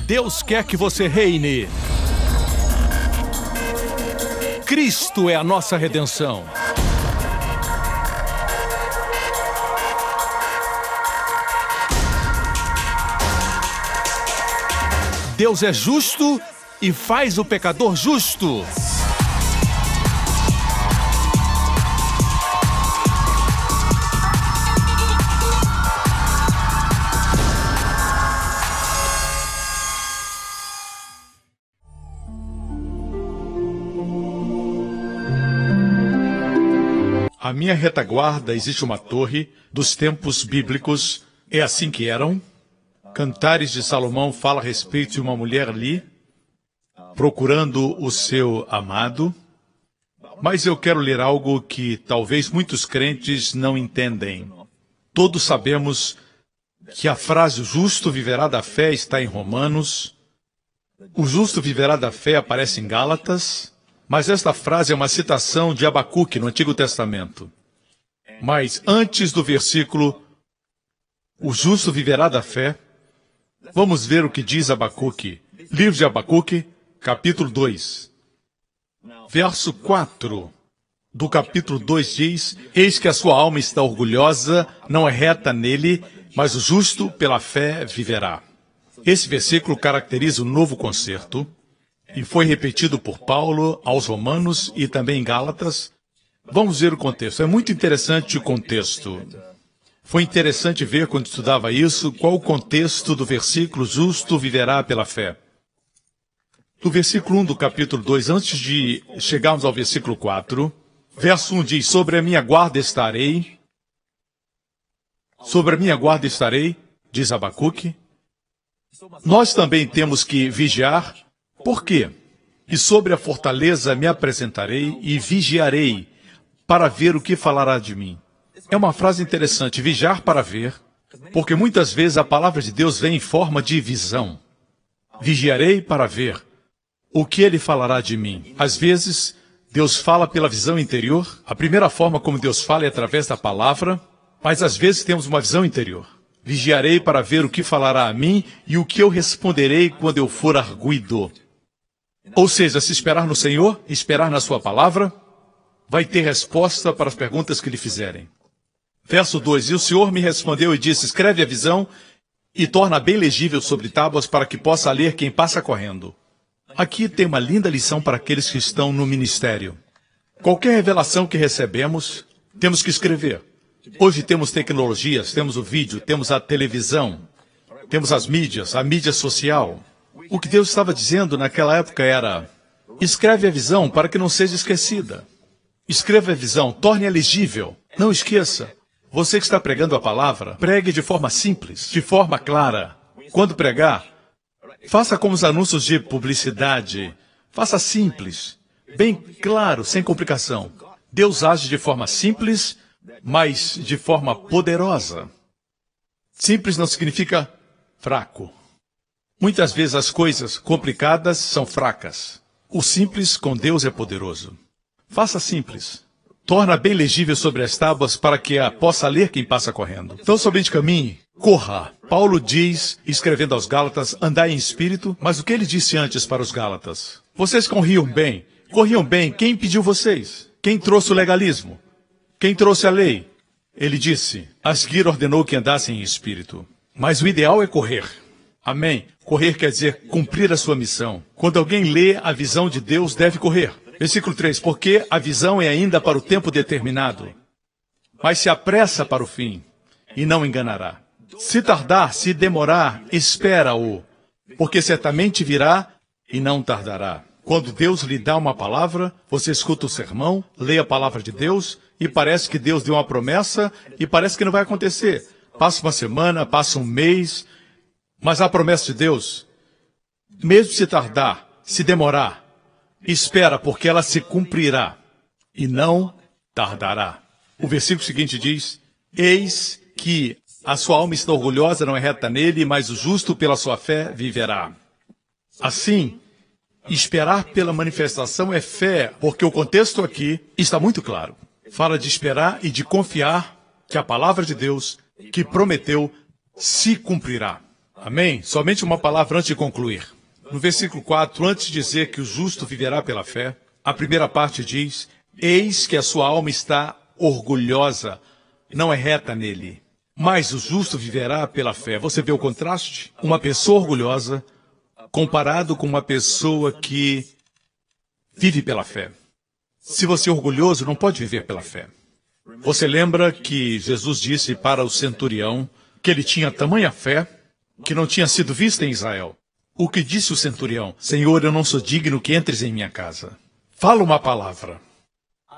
Deus quer que você reine. Cristo é a nossa redenção. Deus é justo e faz o pecador justo. À minha retaguarda existe uma torre dos tempos bíblicos. É assim que eram. Cantares de Salomão fala a respeito de uma mulher ali, procurando o seu amado. Mas eu quero ler algo que talvez muitos crentes não entendem. Todos sabemos que a frase "o justo viverá da fé" está em Romanos. O justo viverá da fé aparece em Gálatas. Mas esta frase é uma citação de Abacuque no Antigo Testamento. Mas antes do versículo "o justo viverá da fé", vamos ver o que diz Abacuque. Livro de Abacuque, capítulo 2. Verso 4 do capítulo 2 diz: "Eis que a sua alma está orgulhosa, não é reta nele, mas o justo pela fé viverá." Esse versículo caracteriza o novo concerto e foi repetido por Paulo aos Romanos e também em Gálatas. Vamos ver o contexto. É muito interessante o contexto. Foi interessante ver quando estudava isso, qual o contexto do versículo "justo viverá pela fé". No versículo 1 do capítulo 2, antes de chegarmos ao versículo 4, verso 1 diz: "Sobre a minha guarda estarei." Sobre a minha guarda estarei, diz Abacuque. Nós também temos que vigiar. Por quê? "E sobre a fortaleza me apresentarei e vigiarei para ver o que falará de mim." É uma frase interessante, vigiar para ver, porque muitas vezes a palavra de Deus vem em forma de visão. Vigiarei para ver o que ele falará de mim. Às vezes, Deus fala pela visão interior. A primeira forma como Deus fala é através da palavra, mas às vezes temos uma visão interior. Vigiarei para ver o que falará a mim e o que eu responderei quando eu for arguido. Ou seja, se esperar no Senhor, esperar na sua palavra, vai ter resposta para as perguntas que lhe fizerem. Verso 2, "E o Senhor me respondeu e disse: escreve a visão e torna bem legível sobre tábuas para que possa ler quem passa correndo." Aqui tem uma linda lição para aqueles que estão no ministério. Qualquer revelação que recebemos, temos que escrever. Hoje temos tecnologias, temos o vídeo, temos a televisão, temos as mídias, a mídia social. O que Deus estava dizendo naquela época era: escreve a visão para que não seja esquecida. Escreva a visão, torne-a legível. Não esqueça. Você que está pregando a palavra, pregue de forma simples, de forma clara. Quando pregar, faça como os anúncios de publicidade. Faça simples, bem claro, sem complicação. Deus age de forma simples, mas de forma poderosa. Simples não significa fraco. Muitas vezes as coisas complicadas são fracas. O simples com Deus é poderoso. Faça simples. Torna bem legível sobre as tábuas para que a possa ler quem passa correndo. Então somente caminhe, corra. Paulo diz, escrevendo aos Gálatas, andai em espírito, mas o que ele disse antes para os Gálatas? Vocês corriam bem. Quem impediu vocês? Quem trouxe o legalismo? Quem trouxe a lei? Ele disse, a seguir ordenou que andassem em espírito. Mas o ideal é correr. Amém. Correr quer dizer cumprir a sua missão. Quando alguém lê a visão de Deus, deve correr. Versículo 3, porque a visão é ainda para o tempo determinado, mas se apressa para o fim, e não enganará. Se tardar, se demorar, espera-o, porque certamente virá e não tardará. Quando Deus lhe dá uma palavra, você escuta o sermão, lê a palavra de Deus, e parece que Deus deu uma promessa, e parece que não vai acontecer. Passa uma semana, passa um mês, mas a promessa de Deus, mesmo se tardar, se demorar, espera, porque ela se cumprirá e não tardará. O versículo seguinte diz, eis que a sua alma está orgulhosa, não é reta nele, mas o justo pela sua fé viverá. Assim, esperar pela manifestação é fé, porque o contexto aqui está muito claro. Fala de esperar e de confiar que a palavra de Deus, que prometeu, se cumprirá. Amém? Somente uma palavra antes de concluir. No versículo 4, antes de dizer que o justo viverá pela fé, a primeira parte diz: eis que a sua alma está orgulhosa, não é reta nele. Mas o justo viverá pela fé. Você vê o contraste? Uma pessoa orgulhosa comparado com uma pessoa que vive pela fé. Se você é orgulhoso, não pode viver pela fé. Você lembra que Jesus disse para o centurião que ele tinha tamanha fé que não tinha sido vista em Israel. O que disse o centurião? Senhor, eu não sou digno que entres em minha casa. Fala uma palavra.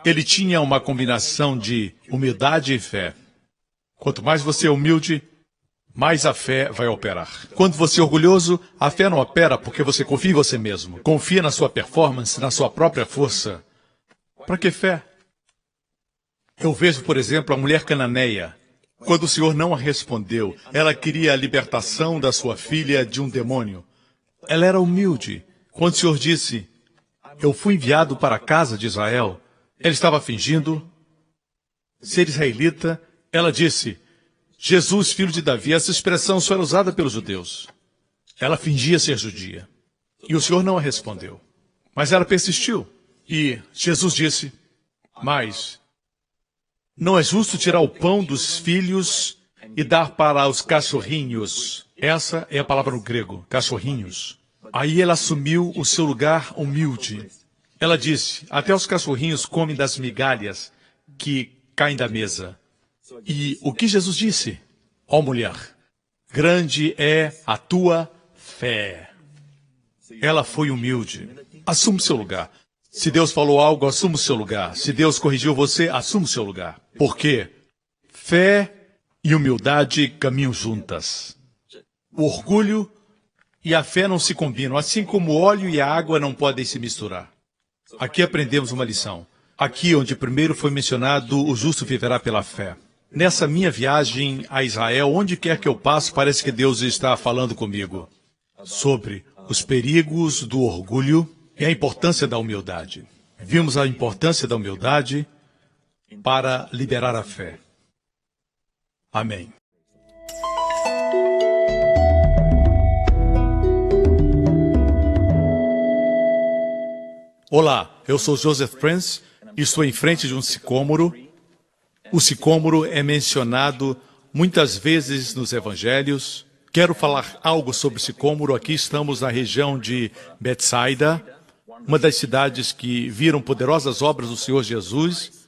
Ele tinha uma combinação de humildade e fé. Quanto mais você é humilde, mais a fé vai operar. Quando você é orgulhoso, a fé não opera porque você confia em você mesmo. Confia na sua performance, na sua própria força. Para que fé? Eu vejo, por exemplo, a mulher cananeia. Quando o Senhor não a respondeu, ela queria a libertação da sua filha de um demônio. Ela era humilde. Quando o Senhor disse, eu fui enviado para a casa de Israel, ela estava fingindo ser israelita. Ela disse, Jesus, filho de Davi. Essa expressão só era usada pelos judeus. Ela fingia ser judia. E o Senhor não a respondeu. Mas ela persistiu. E Jesus disse, mas não é justo tirar o pão dos filhos e dar para os cachorrinhos. Essa é a palavra no grego, cachorrinhos. Aí ela assumiu o seu lugar humilde. Ela disse, até os cachorrinhos comem das migalhas que caem da mesa. E o que Jesus disse? Ó mulher, grande é a tua fé. Ela foi humilde. Assume seu lugar. Se Deus falou algo, assuma o seu lugar. Se Deus corrigiu você, assuma o seu lugar. Por quê? Fé e humildade caminham juntas. O orgulho e a fé não se combinam, assim como o óleo e a água não podem se misturar. Aqui aprendemos uma lição. Aqui onde primeiro foi mencionado o justo viverá pela fé. Nessa minha viagem a Israel, onde quer que eu passo, parece que Deus está falando comigo sobre os perigos do orgulho e a importância da humildade. Vimos a importância da humildade para liberar a fé. Amém. Olá, eu sou Joseph Prince e estou em frente de um sicômoro. O sicômoro é mencionado muitas vezes nos evangelhos. Quero falar algo sobre o sicômoro. Aqui estamos na região de Betsaida, uma das cidades que viram poderosas obras do Senhor Jesus,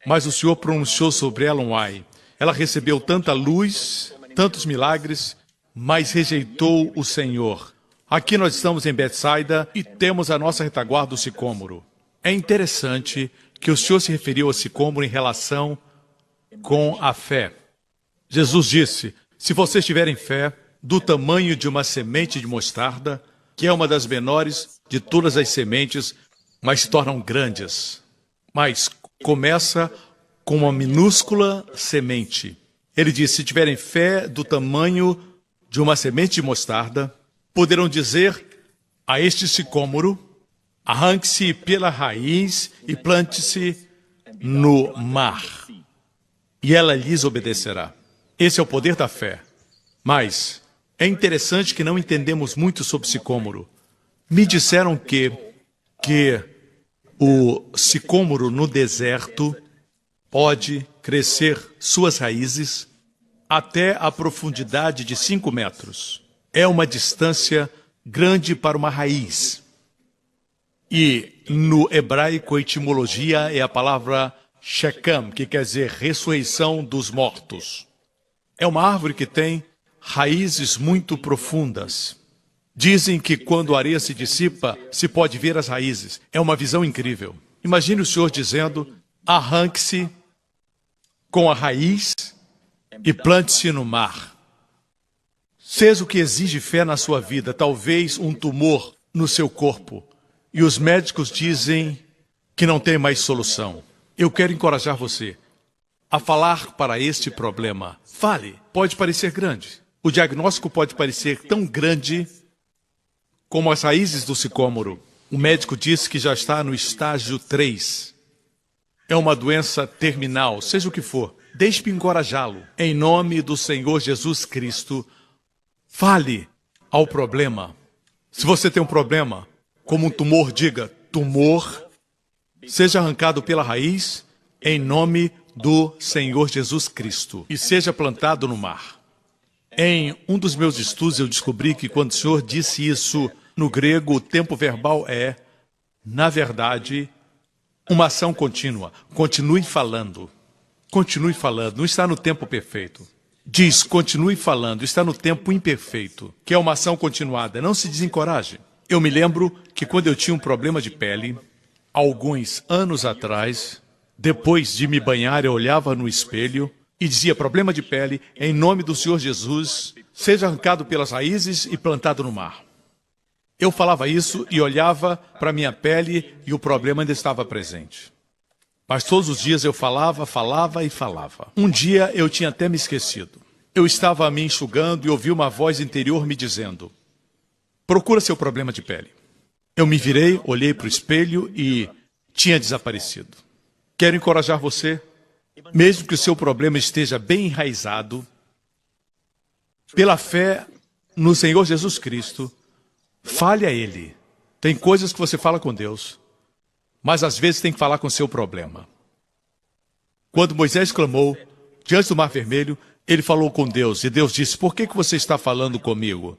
mas o Senhor pronunciou sobre ela um ai. Ela recebeu tanta luz, tantos milagres, mas rejeitou o Senhor. Aqui nós estamos em Betsaida e temos a nossa retaguarda do sicômoro. É interessante que o Senhor se referiu ao sicômoro em relação com a fé. Jesus disse, se vocês tiverem fé do tamanho de uma semente de mostarda, que é uma das menores de todas as sementes, mas se tornam grandes. Mas começa com uma minúscula semente. Ele disse, se tiverem fé do tamanho de uma semente de mostarda, poderão dizer a este sicômoro, arranque-se pela raiz e plante-se no mar, e ela lhes obedecerá. Esse é o poder da fé. Mas é interessante que não entendemos muito sobre sicômoro. Me disseram que o sicômoro no deserto pode crescer suas raízes até a profundidade de 5 metros. É uma distância grande para uma raiz. E no hebraico, a etimologia é a palavra Shechem, que quer dizer ressurreição dos mortos. É uma árvore que tem raízes muito profundas. Dizem que quando a areia se dissipa, se pode ver as raízes. É uma visão incrível. Imagine o Senhor dizendo, arranque-se com a raiz e plante-se no mar. Seja o que exige fé na sua vida, talvez um tumor no seu corpo, e os médicos dizem que não tem mais solução. Eu quero encorajar você a falar para este problema. Fale, pode parecer grande. O diagnóstico pode parecer tão grande como as raízes do sicômoro. O médico diz que já está no estágio 3. É uma doença terminal, seja o que for. Deixe-me encorajá-lo. Em nome do Senhor Jesus Cristo, Fale ao problema. Se você tem um problema, como um tumor, diga: tumor, seja arrancado pela raiz, em nome do Senhor Jesus Cristo, e seja plantado no mar. Em um dos meus estudos, eu descobri que quando o Senhor disse isso, no grego, o tempo verbal é, na verdade, uma ação contínua. Continue falando. Continue falando. Não está no tempo perfeito. Diz, continue falando. Está no tempo imperfeito, que é uma ação continuada. Não se desencoraje. Eu me lembro que quando eu tinha um problema de pele, alguns anos atrás, depois de me banhar, eu olhava no espelho e dizia: problema de pele, em nome do Senhor Jesus, seja arrancado pelas raízes e plantado no mar. Eu falava isso e olhava para minha pele e o problema ainda estava presente. Mas todos os dias eu falava e falava. Um dia eu tinha até me esquecido. Eu estava me enxugando e ouvi uma voz interior me dizendo: procura seu problema de pele. Eu me virei, olhei para o espelho e tinha desaparecido. Quero encorajar você, mesmo que o seu problema esteja bem enraizado, pela fé no Senhor Jesus Cristo, fale a Ele. Tem coisas que você fala com Deus, mas às vezes tem que falar com o seu problema. Quando Moisés clamou diante do Mar Vermelho, ele falou com Deus, e Deus disse: por que você está falando comigo?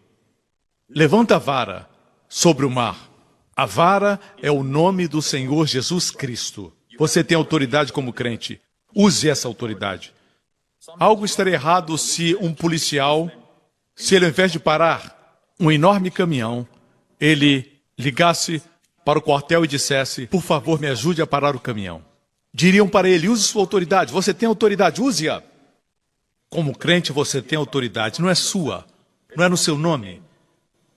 Levanta a vara sobre o mar. A vara é o nome do Senhor Jesus Cristo. Você tem autoridade como crente. Use essa autoridade. Algo estaria errado se um policial, se ele ao invés de parar um enorme caminhão, ele ligasse para o quartel e dissesse: por favor, me ajude a parar o caminhão. Diriam para ele: use sua autoridade. Você tem autoridade, use-a. Como crente você tem autoridade, não é sua, não é no seu nome,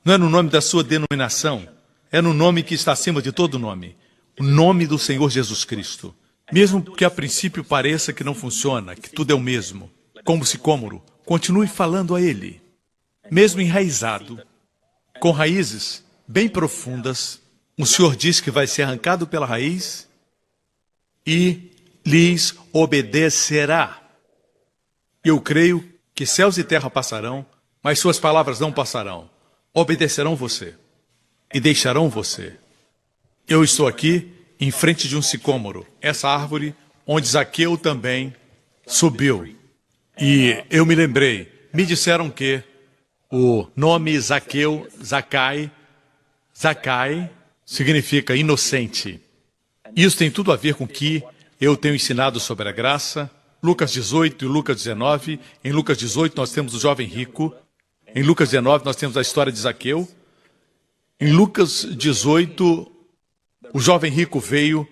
não é no nome da sua denominação, é no nome que está acima de todo nome, o nome do Senhor Jesus Cristo. Mesmo que a princípio pareça que não funciona, que tudo é o mesmo, como sicômoro, continue falando a Ele. Mesmo enraizado, com raízes bem profundas, o Senhor diz que vai ser arrancado pela raiz e lhes obedecerá. Eu creio que céus e terra passarão, mas suas palavras não passarão. Obedecerão você e deixarão você. Eu estou aqui em frente de um sicômoro, essa árvore onde Zaqueu também subiu. E eu me lembrei, me disseram que o nome Zaqueu, Zacai, significa inocente. Isso tem tudo a ver com o que eu tenho ensinado sobre a graça. Lucas 18 e Lucas 19. Em Lucas 18 nós temos o jovem rico. Em Lucas 19 nós temos a história de Zaqueu. Em Lucas 18, o jovem rico veio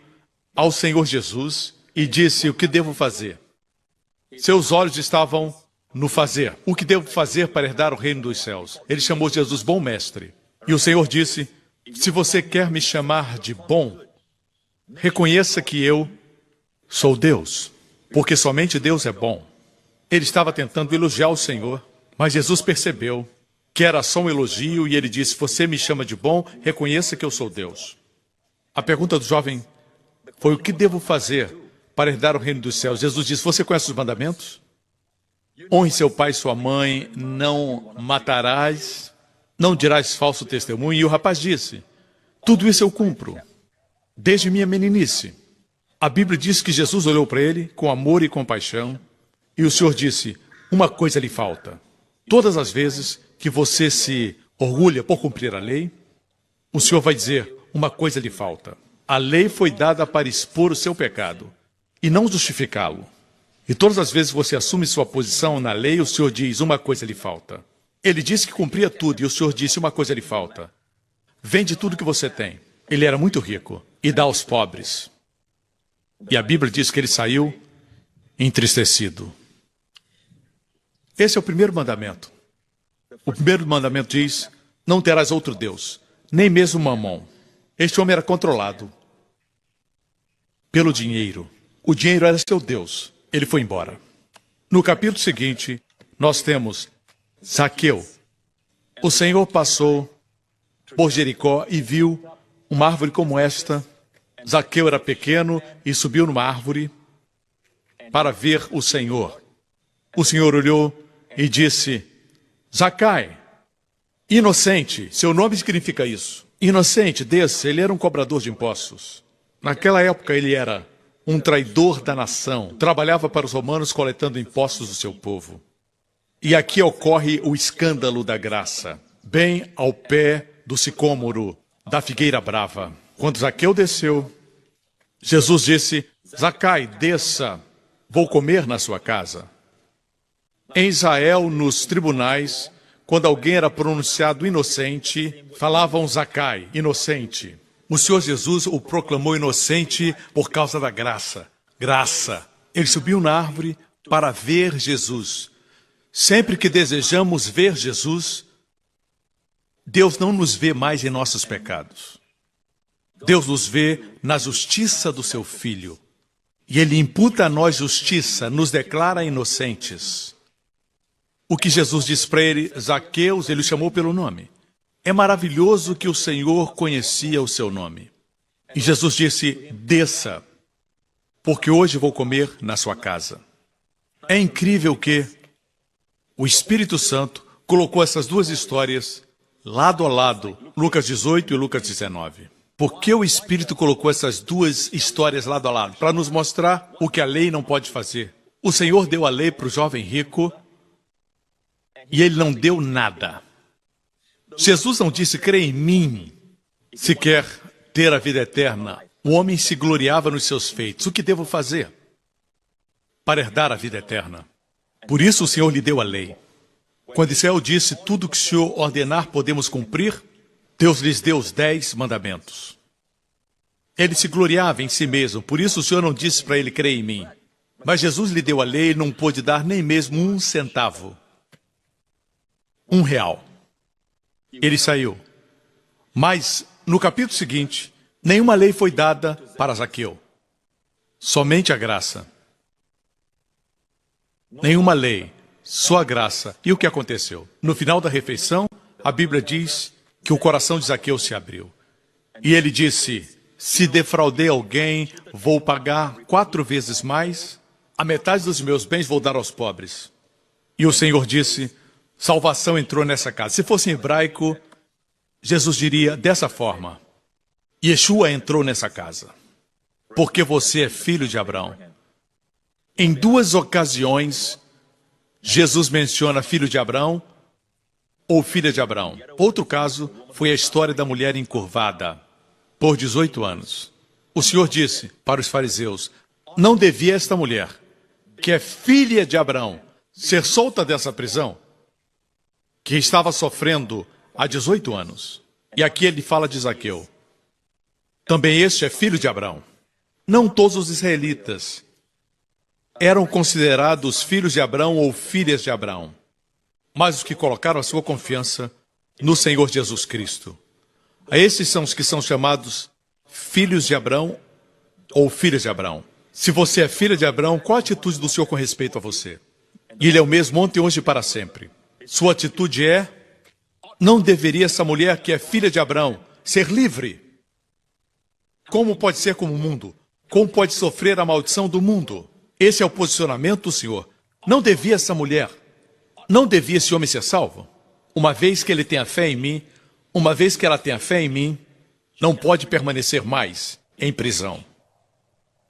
ao Senhor Jesus e disse: o que devo fazer? Seus olhos estavam no fazer. O que devo fazer para herdar o reino dos céus? Ele chamou Jesus bom mestre. E o Senhor disse: se você quer me chamar de bom, reconheça que eu sou Deus, porque somente Deus é bom. Ele estava tentando elogiar o Senhor, mas Jesus percebeu que era só um elogio e ele disse: você me chama de bom, reconheça que eu sou Deus. A pergunta do jovem foi: o que devo fazer para herdar o reino dos céus? Jesus disse: você conhece os mandamentos? Honre seu pai e sua mãe, não matarás, não dirás falso testemunho. E o rapaz disse: tudo isso eu cumpro, desde minha meninice. A Bíblia diz que Jesus olhou para ele com amor e compaixão, e o Senhor disse: uma coisa lhe falta. Todas as vezes que você se orgulha por cumprir a lei, o Senhor vai dizer: uma coisa lhe falta. A lei foi dada para expor o seu pecado e não justificá-lo. E todas as vezes que você assume sua posição na lei, o Senhor diz: uma coisa lhe falta. Ele disse que cumpria tudo e o Senhor disse: uma coisa lhe falta. Vende tudo que você tem. Ele era muito rico e dá aos pobres. E a Bíblia diz que ele saiu entristecido. Esse é o primeiro mandamento. O primeiro mandamento diz: não terás outro Deus, nem mesmo Mamon. Este homem era controlado pelo dinheiro. O dinheiro era seu Deus. Ele foi embora. No capítulo seguinte, nós temos Zaqueu. O Senhor passou por Jericó e viu uma árvore como esta. Zaqueu era pequeno e subiu numa árvore para ver o Senhor. O Senhor olhou e disse: Zacai, Inocente, seu nome significa isso. Inocente, desça, ele era um cobrador de impostos. Naquela época ele era um traidor da nação, trabalhava para os romanos coletando impostos do seu povo. E aqui ocorre o escândalo da graça, bem ao pé do sicômoro, da figueira brava. Quando Zaqueu desceu, Jesus disse: Zacai, desça, vou comer na sua casa. Em Israel, nos tribunais, quando alguém era pronunciado inocente, falavam Zacai, inocente. O Senhor Jesus o proclamou inocente por causa da graça. Graça. Ele subiu na árvore para ver Jesus. Sempre que desejamos ver Jesus, Deus não nos vê mais em nossos pecados. Deus nos vê na justiça do seu Filho. E Ele imputa a nós justiça, nos declara inocentes. O que Jesus diz para ele, Zaqueus, ele o chamou pelo nome. É maravilhoso que o Senhor conhecia o seu nome. E Jesus disse, desça, porque hoje vou comer na sua casa. É incrível que o Espírito Santo colocou essas duas histórias lado a lado, Lucas 18 e Lucas 19. Por que o Espírito colocou essas duas histórias lado a lado? Para nos mostrar o que a lei não pode fazer. O Senhor deu a lei para o jovem rico e ele não deu nada. Jesus não disse, crê em mim, se quer ter a vida eterna. O homem se gloriava nos seus feitos. O que devo fazer para herdar a vida eterna? Por isso o Senhor lhe deu a lei. Quando Israel disse, tudo que o Senhor ordenar podemos cumprir, Deus lhes deu os 10 mandamentos. Ele se gloriava em si mesmo, por isso o Senhor não disse para ele, crê em mim. Mas Jesus lhe deu a lei e não pôde dar nem mesmo 1 centavo. R$1. Ele saiu. Mas, no capítulo seguinte, nenhuma lei foi dada para Zaqueu. Somente a graça. Nenhuma lei, só a graça. E o que aconteceu? No final da refeição, a Bíblia diz que o coração de Zaqueu se abriu. E ele disse, se defraudei alguém, vou pagar 4 vezes mais, a metade dos meus bens vou dar aos pobres. E o Senhor disse, salvação entrou nessa casa. Se fosse em hebraico, Jesus diria dessa forma, Yeshua entrou nessa casa, porque você é filho de Abraão. Em 2 ocasiões, Jesus menciona filho de Abraão ou filha de Abraão. Outro caso foi a história da mulher encurvada, por 18 anos. O Senhor disse para os fariseus, não devia esta mulher, que é filha de Abraão, ser solta dessa prisão, que estava sofrendo há 18 anos. E aqui ele fala de Zaqueu. Também este é filho de Abraão. Não todos os israelitas eram considerados filhos de Abraão ou filhas de Abraão, mas os que colocaram a sua confiança no Senhor Jesus Cristo. Esses são os que são chamados filhos de Abraão ou filhas de Abraão. Se você é filha de Abraão, qual a atitude do Senhor com respeito a você? Ele é o mesmo ontem, hoje e para sempre. Sua atitude é, não deveria essa mulher que é filha de Abraão ser livre? Como pode ser como o mundo? Como pode sofrer a maldição do mundo? Esse é o posicionamento do Senhor. Não devia essa mulher, não devia esse homem ser salvo? Uma vez que ele tenha fé em mim, uma vez que ela tenha fé em mim, não pode permanecer mais em prisão.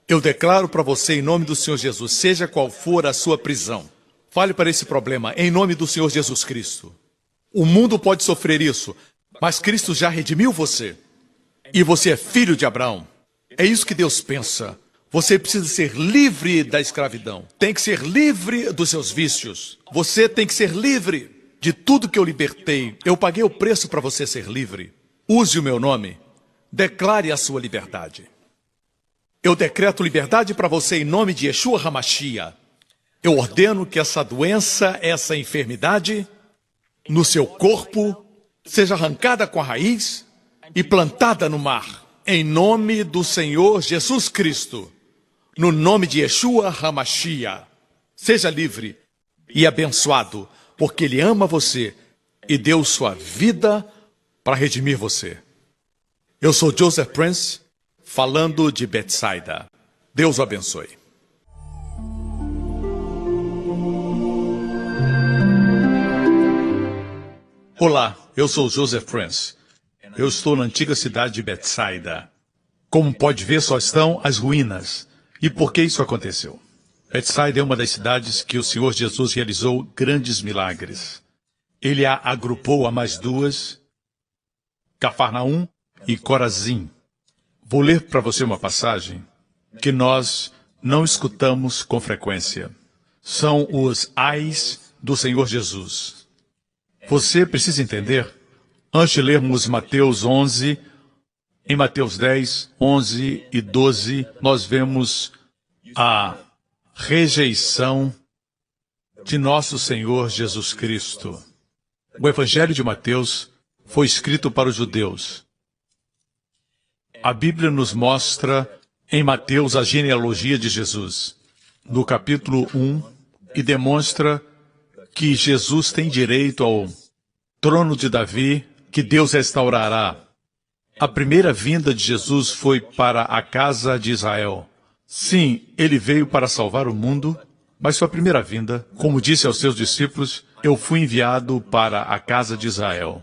Eu declaro para você em nome do Senhor Jesus, seja qual for a sua prisão, fale para esse problema em nome do Senhor Jesus Cristo. O mundo pode sofrer isso, mas Cristo já redimiu você. E você é filho de Abraão. É isso que Deus pensa. Você precisa ser livre da escravidão. Tem que ser livre dos seus vícios. Você tem que ser livre de tudo que eu libertei. Eu paguei o preço para você ser livre. Use o meu nome. Declare a sua liberdade. Eu decreto liberdade para você em nome de Yeshua HaMashiach. Eu ordeno que essa doença, essa enfermidade, no seu corpo, seja arrancada com a raiz e plantada no mar. Em nome do Senhor Jesus Cristo. No nome de Yeshua HaMashiach. Seja livre e abençoado, porque Ele ama você e deu sua vida para redimir você. Eu sou Joseph Prince, falando de Betsaida. Deus o abençoe. Olá, eu sou Joseph Prince. Eu estou na antiga cidade de Betsaida. Como pode ver, só estão as ruínas. E por que isso aconteceu? Betsaida é uma das cidades que o Senhor Jesus realizou grandes milagres. Ele a agrupou a mais duas, Cafarnaum e Corazim. Vou ler para você uma passagem que nós não escutamos com frequência. São os ais do Senhor Jesus. Você precisa entender, antes de lermos Mateus 11, em Mateus 10, 11 e 12, nós vemos a rejeição de nosso Senhor Jesus Cristo. O Evangelho de Mateus foi escrito para os judeus. A Bíblia nos mostra em Mateus a genealogia de Jesus, no capítulo 1, e demonstra que Jesus tem direito ao trono de Davi, que Deus restaurará. A primeira vinda de Jesus foi para a casa de Israel. Sim, ele veio para salvar o mundo, mas sua primeira vinda, como disse aos seus discípulos, eu fui enviado para a casa de Israel.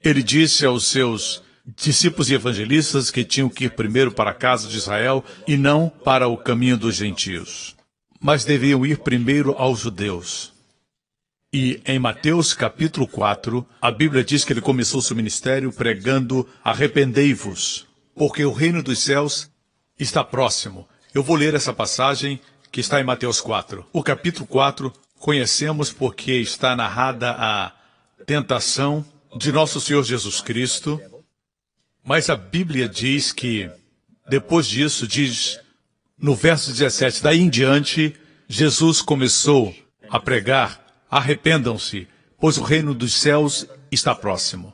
Ele disse aos seus discípulos e evangelistas que tinham que ir primeiro para a casa de Israel e não para o caminho dos gentios, mas deviam ir primeiro aos judeus. E em Mateus capítulo 4, a Bíblia diz que ele começou seu ministério pregando: arrependei-vos, porque o reino dos céus está próximo. Eu vou ler essa passagem que está em Mateus 4. O capítulo 4 conhecemos porque está narrada a tentação de nosso Senhor Jesus Cristo, mas a Bíblia diz que, depois disso, diz no verso 17, daí em diante, Jesus começou a pregar: arrependam-se, pois o reino dos céus está próximo.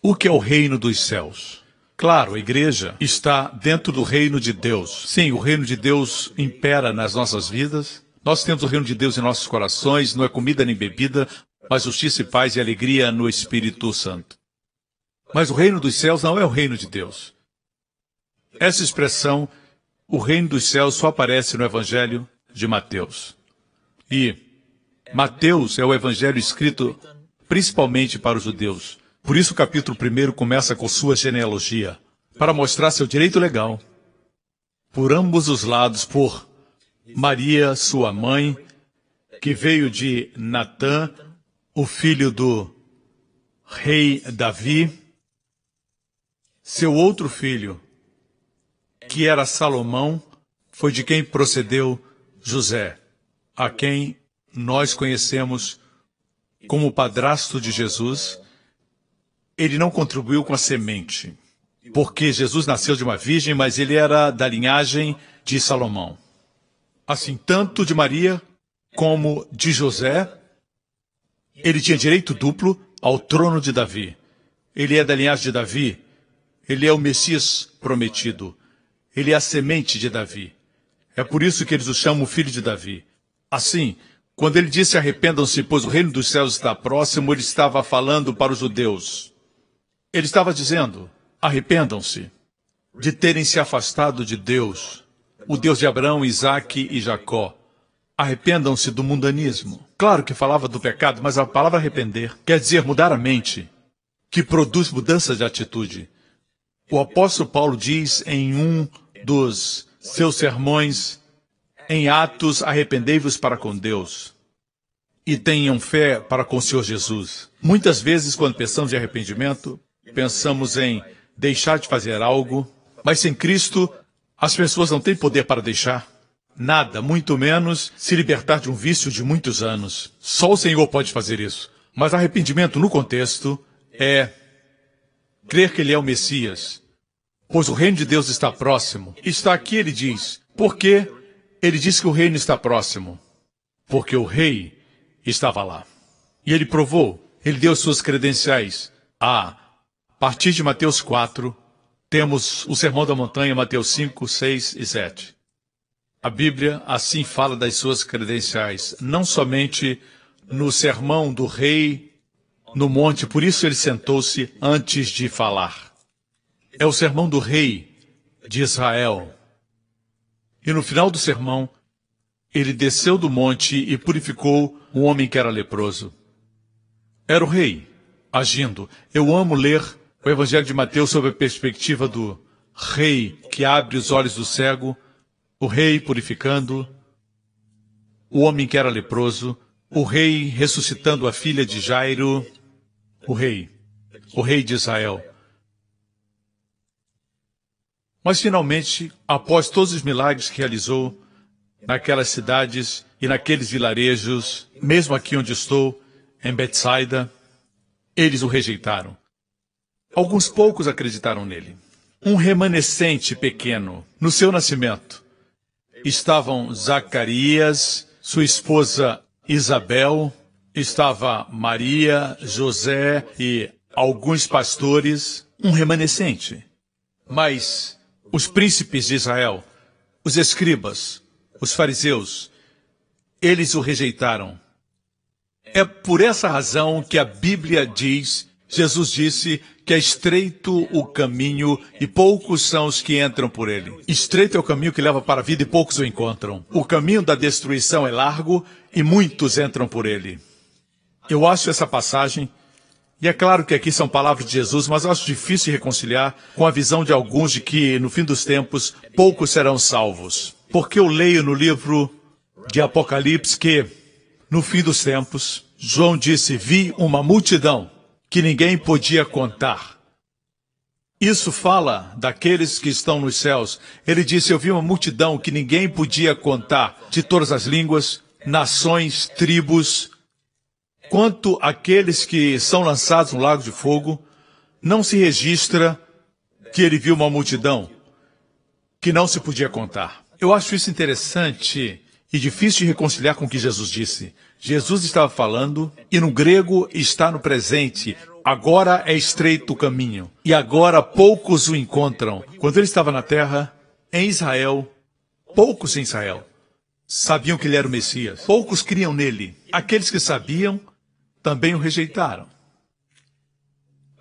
O que é o reino dos céus? Claro, a igreja está dentro do reino de Deus. Sim, o reino de Deus impera nas nossas vidas. Nós temos o reino de Deus em nossos corações, não é comida nem bebida, mas justiça e paz e alegria no Espírito Santo. Mas o reino dos céus não é o reino de Deus. Essa expressão, o reino dos céus, só aparece no Evangelho de Mateus. E Mateus é o evangelho escrito principalmente para os judeus. Por isso o capítulo 1 começa com sua genealogia, para mostrar seu direito legal, por ambos os lados, por Maria, sua mãe, que veio de Natã, o filho do rei Davi, seu outro filho, que era Salomão, foi de quem procedeu José, a quem nós conhecemos como o padrasto de Jesus. Ele não contribuiu com a semente, porque Jesus nasceu de uma virgem, mas ele era da linhagem de Salomão. Assim, tanto de Maria como de José, ele tinha direito duplo ao trono de Davi. Ele é da linhagem de Davi, ele é o Messias prometido, ele é a semente de Davi. É por isso que eles o chamam o filho de Davi. Assim, quando ele disse arrependam-se, pois o reino dos céus está próximo, ele estava falando para os judeus. Ele estava dizendo: arrependam-se de terem se afastado de Deus, o Deus de Abraão, Isaque e Jacó. Arrependam-se do mundanismo. Claro que falava do pecado, mas a palavra arrepender quer dizer mudar a mente, que produz mudança de atitude. O apóstolo Paulo diz em um dos seus sermões, em Atos: arrependei-vos para com Deus e tenham fé para com o Senhor Jesus. Muitas vezes, quando pensamos em arrependimento, pensamos em deixar de fazer algo, mas sem Cristo, as pessoas não têm poder para deixar nada, muito menos se libertar de um vício de muitos anos. Só o Senhor pode fazer isso. Mas arrependimento, no contexto, é crer que Ele é o Messias, pois o reino de Deus está próximo. Está aqui, ele diz. Por quê? Ele diz que o reino está próximo, porque o rei estava lá. E ele provou, ele deu suas credenciais. A partir de Mateus 4, temos o Sermão da Montanha, Mateus 5, 6 e 7. A Bíblia assim fala das suas credenciais, não somente no sermão do rei no monte, por isso ele sentou-se antes de falar. É o sermão do rei de Israel. E no final do sermão, ele desceu do monte e purificou um homem que era leproso. Era o rei. agindo. Eu amo ler o Evangelho de Mateus sob a perspectiva do rei que abre os olhos do cego, o rei purificando, o homem que era leproso, o rei ressuscitando a filha de Jairo, o rei de Israel. Mas finalmente, após todos os milagres que realizou naquelas cidades e naqueles vilarejos, mesmo aqui onde estou, em Betsaida, eles o rejeitaram. Alguns poucos acreditaram nele. Um remanescente pequeno, no seu nascimento, estavam Zacarias, sua esposa Isabel, estava Maria, José e alguns pastores, um remanescente. Mas os príncipes de Israel, os escribas, os fariseus, eles o rejeitaram. É por essa razão que a Bíblia diz, Jesus disse, que é estreito o caminho e poucos são os que entram por ele. Estreito é o caminho que leva para a vida e poucos o encontram. O caminho da destruição é largo e muitos entram por ele. Eu acho essa passagem, e é claro que aqui são palavras de Jesus, mas eu acho difícil reconciliar com a visão de alguns de que, no fim dos tempos, poucos serão salvos. Porque eu leio no livro de Apocalipse que, no fim dos tempos, João disse, vi uma multidão que ninguém podia contar. Isso fala daqueles que estão nos céus. Ele disse, eu vi uma multidão que ninguém podia contar, de todas as línguas, nações, tribos. Quanto àqueles que são lançados no lago de fogo, não se registra que ele viu uma multidão que não se podia contar. Eu acho isso interessante e difícil de reconciliar com o que Jesus disse. Jesus estava falando, e no grego está no presente. Agora é estreito o caminho, e agora poucos o encontram. Quando ele estava na terra, em Israel, poucos em Israel sabiam que ele era o Messias. Poucos criam nele. Aqueles que sabiam também o rejeitaram.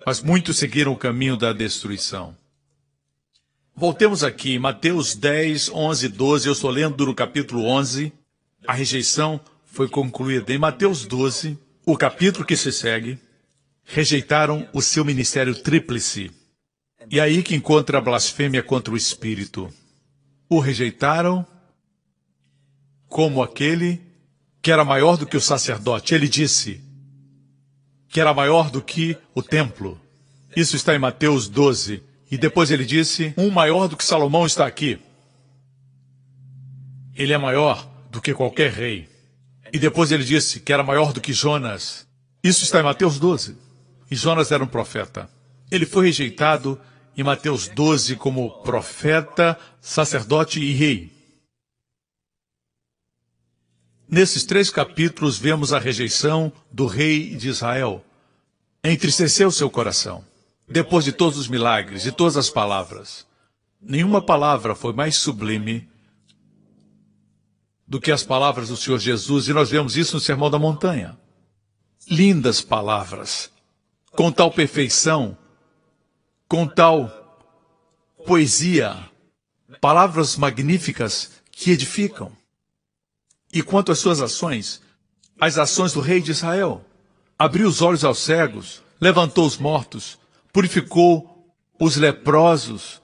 Mas muitos seguiram o caminho da destruição. Voltemos aqui, Mateus 10, 11, 12, eu estou lendo no capítulo 11, a rejeição foi concluída. Em Mateus 12, o capítulo que se segue, rejeitaram o seu ministério tríplice. E é aí que encontra a blasfêmia contra o Espírito. O rejeitaram como aquele que era maior do que o sacerdote. Ele disse que era maior do que o templo. Isso está em Mateus 12. E depois ele disse, um maior do que Salomão está aqui. Ele é maior do que qualquer rei. E depois ele disse que era maior do que Jonas. Isso está em Mateus 12. E Jonas era um profeta. Ele foi rejeitado em Mateus 12 como profeta, sacerdote e rei. Nesses 3 capítulos vemos a rejeição do rei de Israel. Entristeceu seu coração. Depois de todos os milagres e todas as palavras, nenhuma palavra foi mais sublime do que as palavras do Senhor Jesus, e nós vemos isso no Sermão da Montanha. Lindas palavras, com tal perfeição, com tal poesia, palavras magníficas que edificam. E quanto às suas ações, as ações do rei de Israel, abriu os olhos aos cegos, levantou os mortos, purificou os leprosos.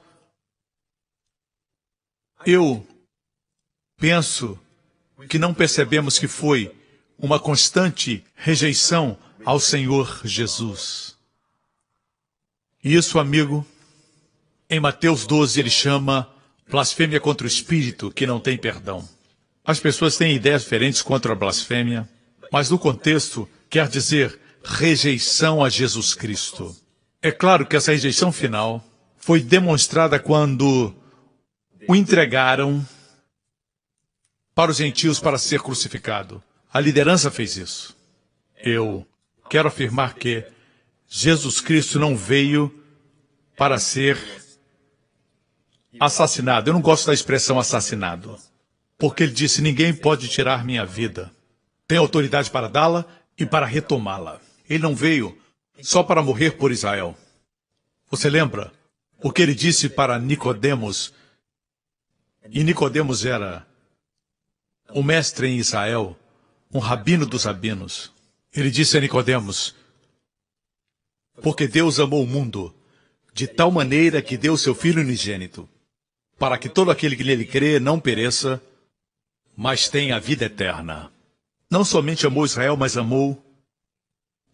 Eu penso que não percebemos que foi uma constante rejeição ao Senhor Jesus. E isso, amigo, em Mateus 12 ele chama blasfêmia contra o Espírito, que não tem perdão. As pessoas têm ideias diferentes contra a blasfêmia, mas no contexto quer dizer rejeição a Jesus Cristo. É claro que essa rejeição final foi demonstrada quando o entregaram para os gentios para ser crucificado. A liderança fez isso. Eu quero afirmar que Jesus Cristo não veio para ser assassinado. Eu não gosto da expressão assassinado, porque ele disse, ninguém pode tirar minha vida. Tem autoridade para dá-la e para retomá-la. Ele não veio só para morrer por Israel. Você lembra o que ele disse para Nicodemos? E Nicodemos era o mestre em Israel, um rabino dos rabinos. Ele disse a Nicodemos, Porque Deus amou o mundo de tal maneira que deu seu Filho unigênito, para que todo aquele que nele crê não pereça, mas tenha a vida eterna. Não somente amou Israel, mas amou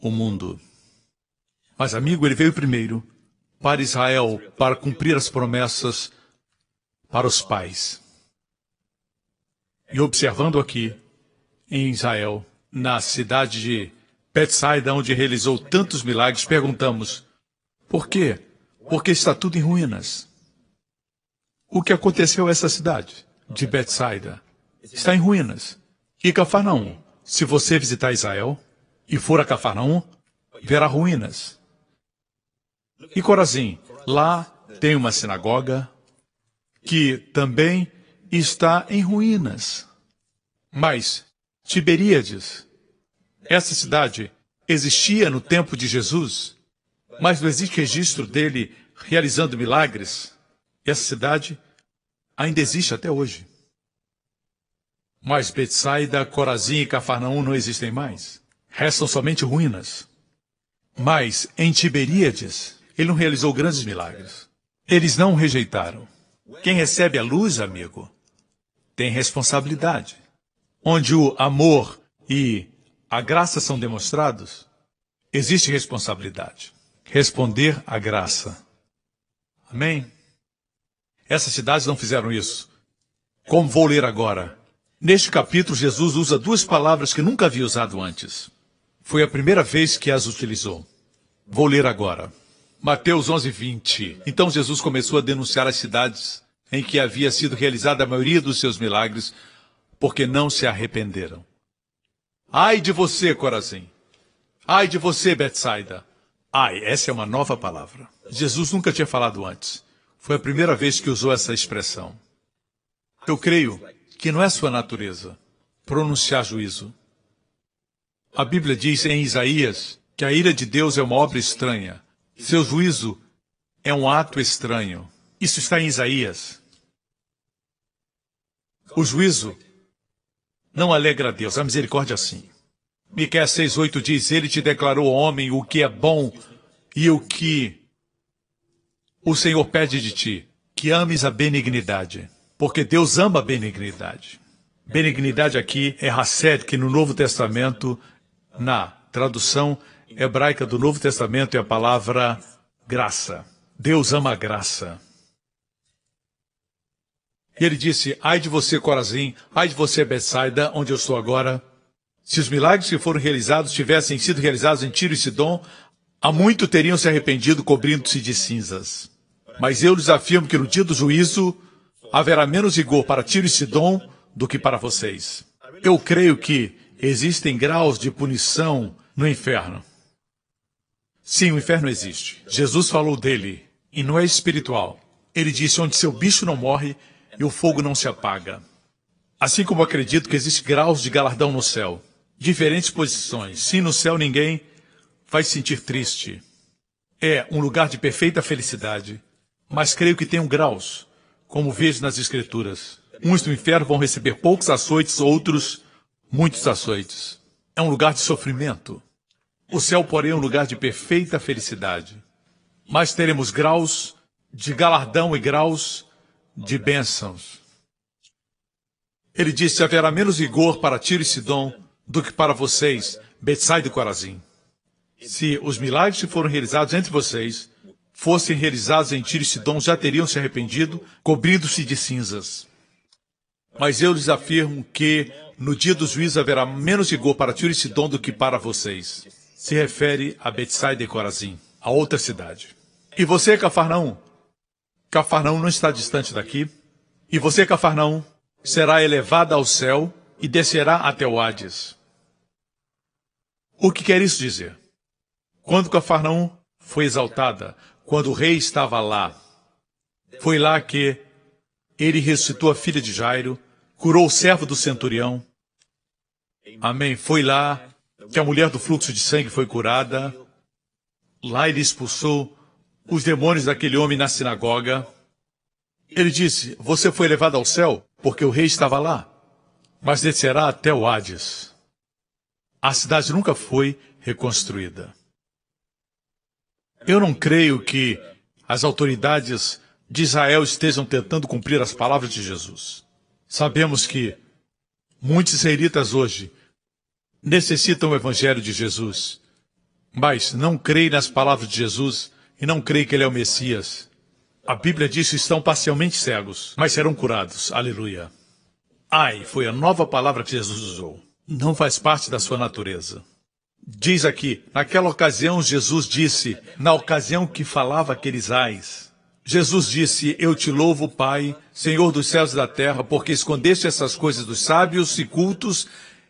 o mundo. Mas, amigo, ele veio primeiro para Israel, para cumprir as promessas para os pais. E observando aqui, em Israel, na cidade de Betsaida, onde realizou tantos milagres, perguntamos, por quê? Porque está tudo em ruínas. O que aconteceu a essa cidade de Betsaida? Está em ruínas. E Cafarnaum? Se você visitar Israel e for a Cafarnaum, verá ruínas. E Corazim? Lá tem uma sinagoga que também está em ruínas. Mas Tiberíades, essa cidade existia no tempo de Jesus, mas não existe registro dele realizando milagres. Essa cidade ainda existe até hoje. Mas Betsaida, Corazim e Cafarnaum não existem mais. Restam somente ruínas. Mas em Tiberíades, ele não realizou grandes milagres. Eles não o rejeitaram. Quem recebe a luz, amigo, tem responsabilidade. Onde o amor e a graça são demonstrados, existe responsabilidade. Responder à graça. Amém? Essas cidades não fizeram isso. Como vou ler agora? Neste capítulo, Jesus usa duas palavras que nunca havia usado antes. Foi a primeira vez que as utilizou. Vou ler agora. Mateus 11:20. Então Jesus começou a denunciar as cidades em que havia sido realizada a maioria dos seus milagres, porque não se arrependeram. Ai de você, Corazim! Ai de você, Betsaida! Ai, essa é uma nova palavra. Jesus nunca tinha falado antes. Foi a primeira vez que usou essa expressão. Eu creio que não é sua natureza pronunciar juízo. A Bíblia diz em Isaías que a ira de Deus é uma obra estranha. Seu juízo é um ato estranho. Isso está em Isaías. O juízo não alegra a Deus, a misericórdia sim. Miqueias 6:8 diz, ele te declarou, homem, o que é bom e o que o Senhor pede de ti, que ames a benignidade, porque Deus ama a benignidade. Benignidade aqui é Hesed, que no Novo Testamento, na tradução hebraica do Novo Testamento, é a palavra graça. Deus ama a graça. E ele disse, ai de você, Corazim, ai de você, Betsaida, onde eu estou agora. Se os milagres que foram realizados tivessem sido realizados em Tiro e Sidom, há muito teriam se arrependido, cobrindo-se de cinzas. Mas eu lhes afirmo que no dia do juízo haverá menos rigor para Tiro e Sidom do que para vocês. Eu creio que existem graus de punição no inferno. Sim, o inferno existe. Jesus falou dele, e não é espiritual. Ele disse, onde seu bicho não morre e o fogo não se apaga. Assim como acredito que existem graus de galardão no céu. Diferentes posições. Sim, no céu ninguém vai se sentir triste. É um lugar de perfeita felicidade. Mas creio que tem graus, como vejo nas Escrituras. Uns no inferno vão receber poucos açoites, outros muitos açoites. É um lugar de sofrimento. O céu, porém, é um lugar de perfeita felicidade. Mas teremos graus de galardão e graus de bênçãos. Ele disse, haverá menos rigor para Tiro e Sidom do que para vocês, Betsaida e Corazim. Se os milagres que foram realizados entre vocês fossem realizados em Tiro e Sidom, já teriam se arrependido, cobrindo-se de cinzas. Mas eu lhes afirmo que no dia do juízo haverá menos rigor para Tiro e Sidom do que para vocês. Se refere a Betsaida e Corazim, a outra cidade. E você, Cafarnaum? Cafarnaum não está distante daqui. E você, Cafarnaum, será elevada ao céu e descerá até o Hades. O que quer isso dizer? Quando Cafarnaum foi exaltada, quando o rei estava lá, foi lá que ele ressuscitou a filha de Jairo, curou o servo do centurião. Amém. Foi lá que a mulher do fluxo de sangue foi curada. Lá ele expulsou os demônios daquele homem na sinagoga. Ele disse, você foi levado ao céu porque o rei estava lá, mas descerá até o Hades. A cidade nunca foi reconstruída. Eu não creio que as autoridades de Israel estejam tentando cumprir as palavras de Jesus. Sabemos que muitos israelitas hoje necessitam o evangelho de Jesus, mas não creem nas palavras de Jesus e não creem que ele é o Messias. A Bíblia diz que estão parcialmente cegos, mas serão curados. Aleluia. Ai, foi a nova palavra que Jesus usou. Não faz parte da sua natureza. Diz aqui, naquela ocasião Jesus disse, na ocasião que falava aqueles ais, Jesus disse, eu te louvo, Pai, Senhor dos céus e da terra, porque escondeste essas coisas dos sábios e cultos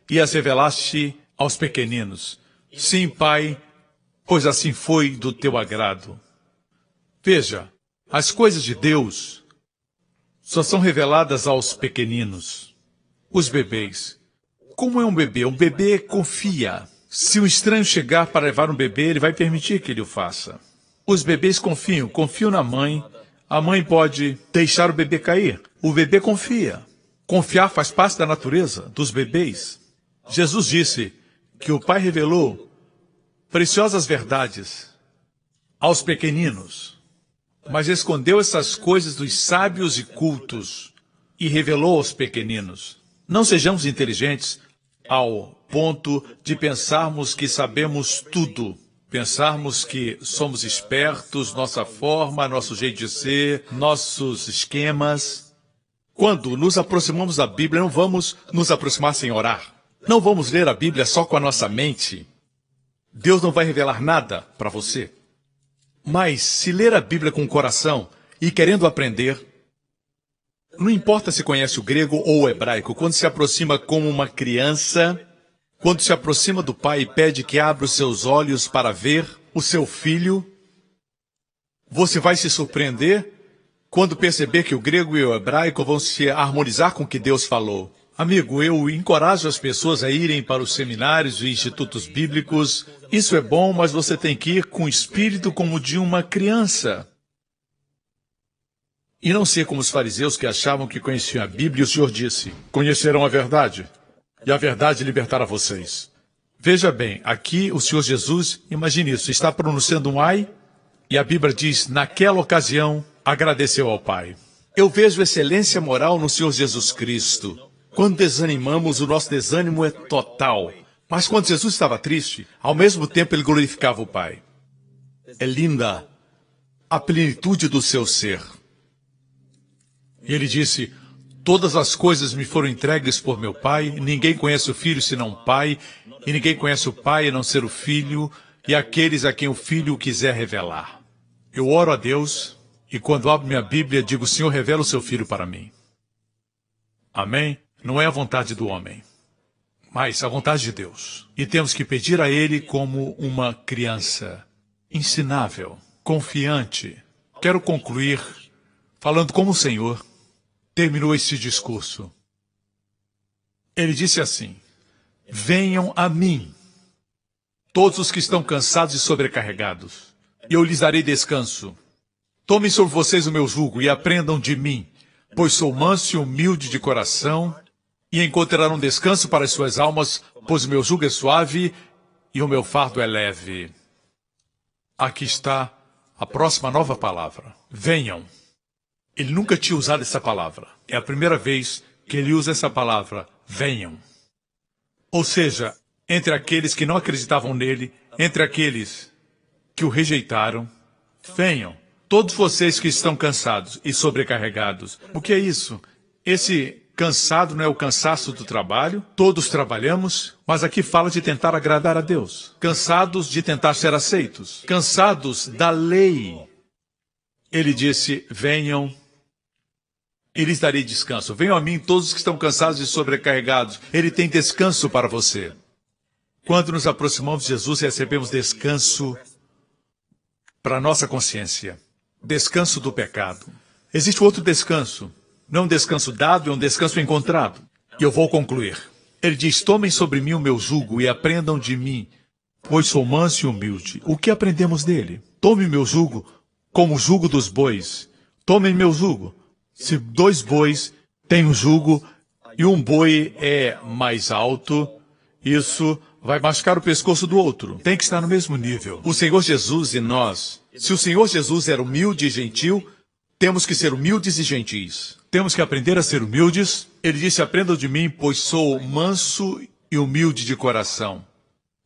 e as revelaste aos pequeninos. Sim, Pai, pois assim foi do teu agrado. Veja, as coisas de Deus só são reveladas aos pequeninos, os bebês. Como é um bebê? Um bebê confia. Se um estranho chegar para levar um bebê, ele vai permitir que ele o faça. Os bebês confiam na mãe. A mãe pode deixar o bebê cair. O bebê confia. Confiar faz parte da natureza dos bebês. Jesus disse que o Pai revelou preciosas verdades aos pequeninos, mas escondeu essas coisas dos sábios e cultos e revelou aos pequeninos. Não sejamos inteligentes ao ponto de pensarmos que sabemos tudo. Pensarmos que somos espertos, nossa forma, nosso jeito de ser, nossos esquemas. Quando nos aproximamos da Bíblia, não vamos nos aproximar sem orar. Não vamos ler a Bíblia só com a nossa mente. Deus não vai revelar nada para você. Mas se ler a Bíblia com o coração e querendo aprender, não importa se conhece o grego ou o hebraico, quando se aproxima como uma criança, quando se aproxima do pai e pede que abra os seus olhos para ver o seu filho, você vai se surpreender quando perceber que o grego e o hebraico vão se harmonizar com o que Deus falou. Amigo, eu encorajo as pessoas a irem para os seminários e institutos bíblicos. Isso é bom, mas você tem que ir com o espírito como de uma criança. E não ser como os fariseus que achavam que conheciam a Bíblia, e o Senhor disse, conhecerão a verdade, e a verdade libertará vocês. Veja bem, aqui o Senhor Jesus, imagine isso, está pronunciando um ai, e a Bíblia diz, naquela ocasião, agradeceu ao Pai. Eu vejo excelência moral no Senhor Jesus Cristo. Quando desanimamos, o nosso desânimo é total. Mas quando Jesus estava triste, ao mesmo tempo ele glorificava o Pai. É linda a plenitude do seu ser. E ele disse, todas as coisas me foram entregues por meu Pai, ninguém conhece o Filho senão o Pai, e ninguém conhece o Pai a não ser o Filho, e aqueles a quem o Filho quiser revelar. Eu oro a Deus, e quando abro minha Bíblia, digo, Senhor, revela o seu Filho para mim. Amém? Não é a vontade do homem, mas a vontade de Deus. E temos que pedir a Ele como uma criança, ensinável, confiante. Quero concluir falando como o Senhor terminou esse discurso. Ele disse assim, venham a mim, todos os que estão cansados e sobrecarregados, e eu lhes darei descanso. Tomem sobre vocês o meu jugo e aprendam de mim, pois sou manso e humilde de coração, e encontrarão descanso para as suas almas, pois o meu jugo é suave e o meu fardo é leve. Aqui está a próxima nova palavra. Venham. Ele nunca tinha usado essa palavra. É a primeira vez que ele usa essa palavra, venham. Ou seja, entre aqueles que não acreditavam nele, entre aqueles que o rejeitaram, venham. Todos vocês que estão cansados e sobrecarregados. O que é isso? Esse cansado não é o cansaço do trabalho, todos trabalhamos, mas aqui fala de tentar agradar a Deus. Cansados de tentar ser aceitos, cansados da lei. Ele disse, venham e lhes darei descanso. Venham a mim todos os que estão cansados e sobrecarregados. Ele tem descanso para você. Quando nos aproximamos de Jesus, recebemos descanso para a nossa consciência. Descanso do pecado. Existe outro descanso. Não é um descanso dado, é um descanso encontrado. E eu vou concluir. Ele diz, tomem sobre mim o meu jugo e aprendam de mim, pois sou manso e humilde. O que aprendemos dele? Tome meu jugo como o jugo dos bois. Tomem meu jugo. Se 2 bois têm um jugo e um boi é mais alto, isso vai machucar o pescoço do outro. Tem que estar no mesmo nível. O Senhor Jesus e nós Se o Senhor Jesus era humilde e gentil, temos que ser humildes e gentis. Temos que aprender a ser humildes. Ele disse, aprendam de mim, pois sou manso e humilde de coração.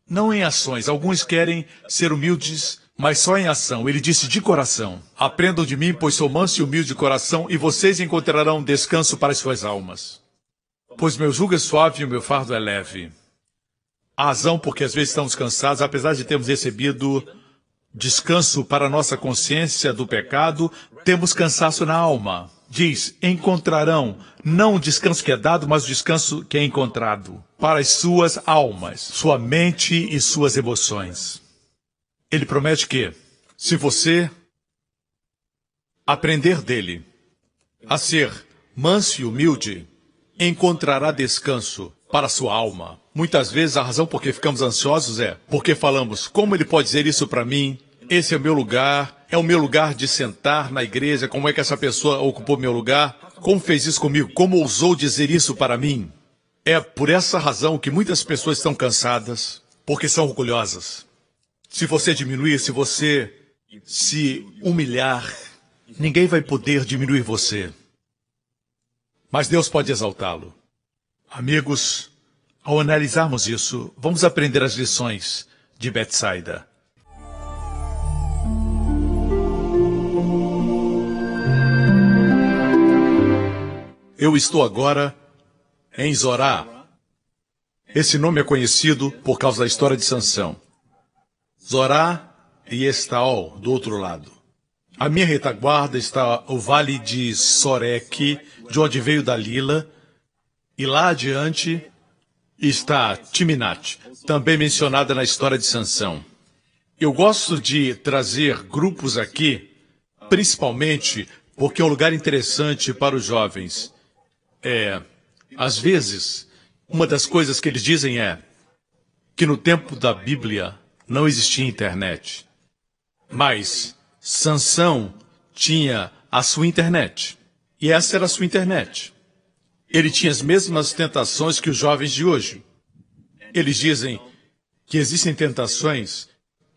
Não em ações. Alguns querem ser humildes, mas só em ação. Ele disse de coração. Aprendam de mim, pois sou manso e humilde de coração, e vocês encontrarão descanso para as suas almas. Pois meu jugo é suave e o meu fardo é leve. A razão porque às vezes estamos cansados, apesar de termos recebido descanso para a nossa consciência do pecado, temos cansaço na alma. Diz, encontrarão, não o descanso que é dado, mas o descanso que é encontrado para as suas almas, sua mente e suas emoções. Ele promete que, se você aprender dele a ser manso e humilde, encontrará descanso para a sua alma. Muitas vezes a razão por que ficamos ansiosos é porque falamos, como ele pode dizer isso para mim? Esse é o meu lugar, é o meu lugar de sentar na igreja, como é que essa pessoa ocupou meu lugar? Como fez isso comigo? Como ousou dizer isso para mim? É por essa razão que muitas pessoas estão cansadas, porque são orgulhosas. Se você diminuir, se você se humilhar, ninguém vai poder diminuir você. Mas Deus pode exaltá-lo. Amigos, ao analisarmos isso, vamos aprender as lições de Betsaida. Eu estou agora em Zorá. Esse nome é conhecido por causa da história de Sansão. Zorá e Estaol, do outro lado. À minha retaguarda está o vale de Soreque, de onde veio Dalila, e lá adiante está Timinate, também mencionada na história de Sansão. Eu gosto de trazer grupos aqui, principalmente porque é um lugar interessante para os jovens. Às vezes, uma das coisas que eles dizem é que no tempo da Bíblia não existia internet. Mas Sansão tinha a sua internet. E essa era a sua internet. Ele tinha as mesmas tentações que os jovens de hoje. Eles dizem que existem tentações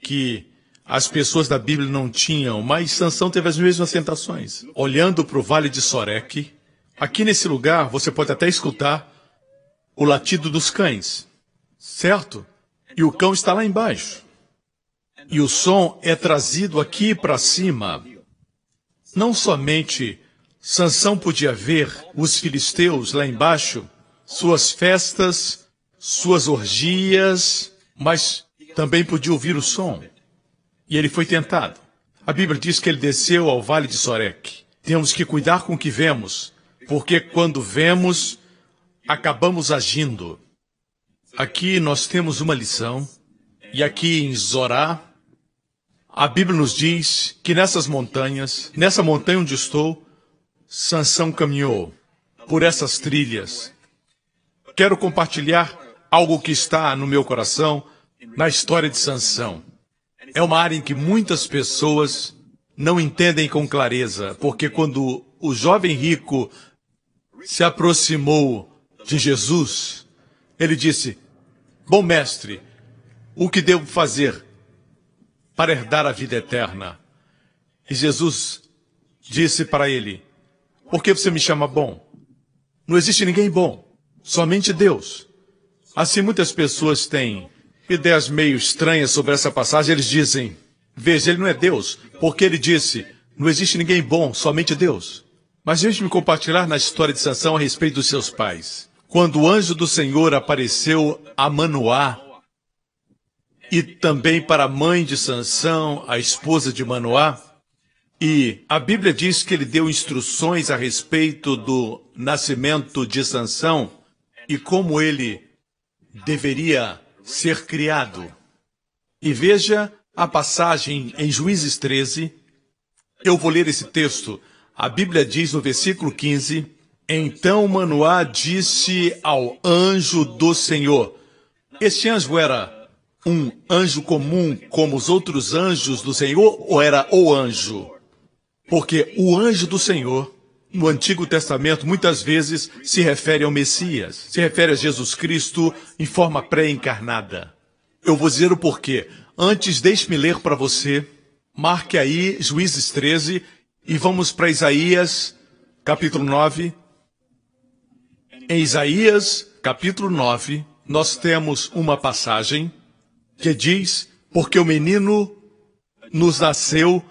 que as pessoas da Bíblia não tinham, mas Sansão teve as mesmas tentações. Olhando para o vale de Soreque, aqui nesse lugar você pode até escutar o latido dos cães, certo? E o cão está lá embaixo. E o som é trazido aqui para cima. Não somente Sansão podia ver os filisteus lá embaixo, suas festas, suas orgias, mas também podia ouvir o som. E ele foi tentado. A Bíblia diz que ele desceu ao vale de Soreque. Temos que cuidar com o que vemos, porque quando vemos, acabamos agindo. Aqui nós temos uma lição, e aqui em Zorá, a Bíblia nos diz que nessas montanhas, nessa montanha onde estou, Sansão caminhou por essas trilhas. Quero compartilhar algo que está no meu coração na história de Sansão. É uma área em que muitas pessoas não entendem com clareza, porque quando o jovem rico se aproximou de Jesus, ele disse, bom mestre, o que devo fazer para herdar a vida eterna? E Jesus disse para ele, por que você me chama bom? Não existe ninguém bom, somente Deus. Assim muitas pessoas têm ideias meio estranhas sobre essa passagem. Eles dizem, veja, ele não é Deus, porque ele disse, não existe ninguém bom, somente Deus. Mas deixe-me compartilhar na história de Sansão a respeito dos seus pais. Quando o anjo do Senhor apareceu a Manoá, e também para a mãe de Sansão, a esposa de Manoá, e a Bíblia diz que ele deu instruções a respeito do nascimento de Sansão e como ele deveria ser criado. E veja a passagem em Juízes 13. Eu vou ler esse texto. A Bíblia diz no versículo 15, então Manoá disse ao anjo do Senhor. Este anjo era um anjo comum como os outros anjos do Senhor ou era o anjo? Porque o anjo do Senhor, no Antigo Testamento, muitas vezes se refere ao Messias, se refere a Jesus Cristo em forma pré-encarnada. Eu vou dizer o porquê. Antes, deixe-me ler para você Marque aí Juízes 13 e vamos para Isaías, capítulo 9. Em Isaías, capítulo 9, nós temos uma passagem que diz: porque o menino nos nasceu,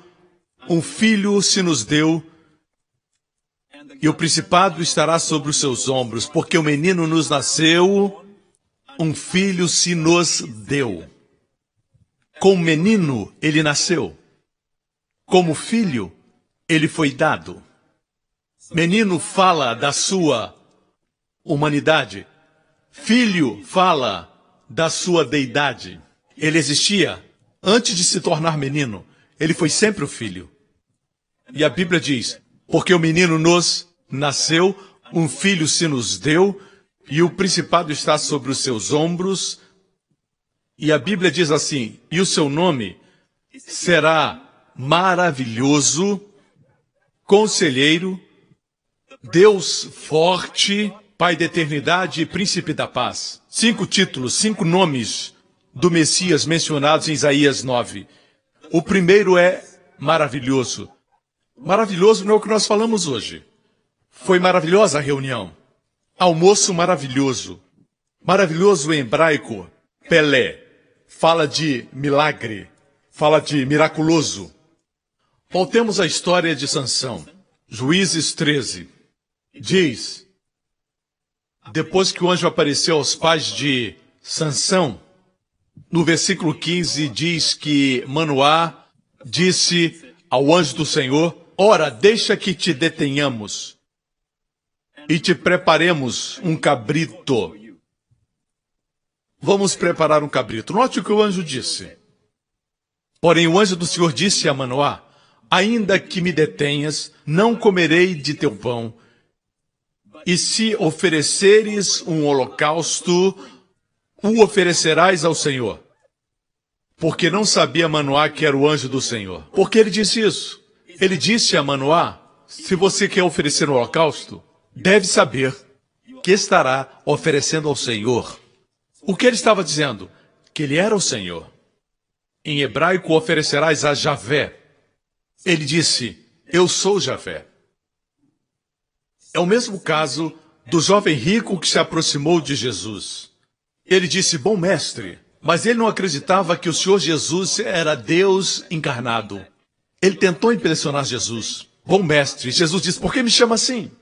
um filho se nos deu, e o principado estará sobre os seus ombros. Porque o menino nos nasceu, um filho se nos deu. Como menino, ele nasceu. Como filho, ele foi dado. Menino fala da sua humanidade. Filho fala da sua deidade. Ele existia antes de se tornar menino. Ele foi sempre o filho. E a Bíblia diz: porque o menino nos nasceu, um filho se nos deu, e o principado está sobre os seus ombros. E a Bíblia diz assim: e o seu nome será Maravilhoso, Conselheiro, Deus Forte, Pai da Eternidade e Príncipe da Paz. 5 títulos, 5 nomes do Messias mencionados em Isaías 9. O primeiro é maravilhoso. Maravilhoso não é o que nós falamos hoje. Foi maravilhosa a reunião. Almoço maravilhoso. Maravilhoso em hebraico, Pelé. Fala de milagre. Fala de miraculoso. Voltemos à história de Sansão. Juízes 13. Diz: depois que o anjo apareceu aos pais de Sansão, no versículo 15 diz que Manoá disse ao anjo do Senhor: ora, deixa que te detenhamos e te preparemos um cabrito. Vamos preparar um cabrito. Note o que o anjo disse. Porém o anjo do Senhor disse a Manoá: ainda que me detenhas, não comerei de teu pão. E se ofereceres um holocausto, o oferecerás ao Senhor. Porque não sabia Manoá que era o anjo do Senhor. Por que ele disse isso? Ele disse a Manoá: se você quer oferecer um holocausto, deve saber que estará oferecendo ao Senhor. O que ele estava dizendo? Que ele era o Senhor. Em hebraico, oferecerás a Javé. Ele disse: eu sou Javé. É o mesmo caso do jovem rico que se aproximou de Jesus. Ele disse: bom mestre. Mas ele não acreditava que o Senhor Jesus era Deus encarnado. Ele tentou impressionar Jesus. Bom mestre. Jesus disse: por que me chama assim?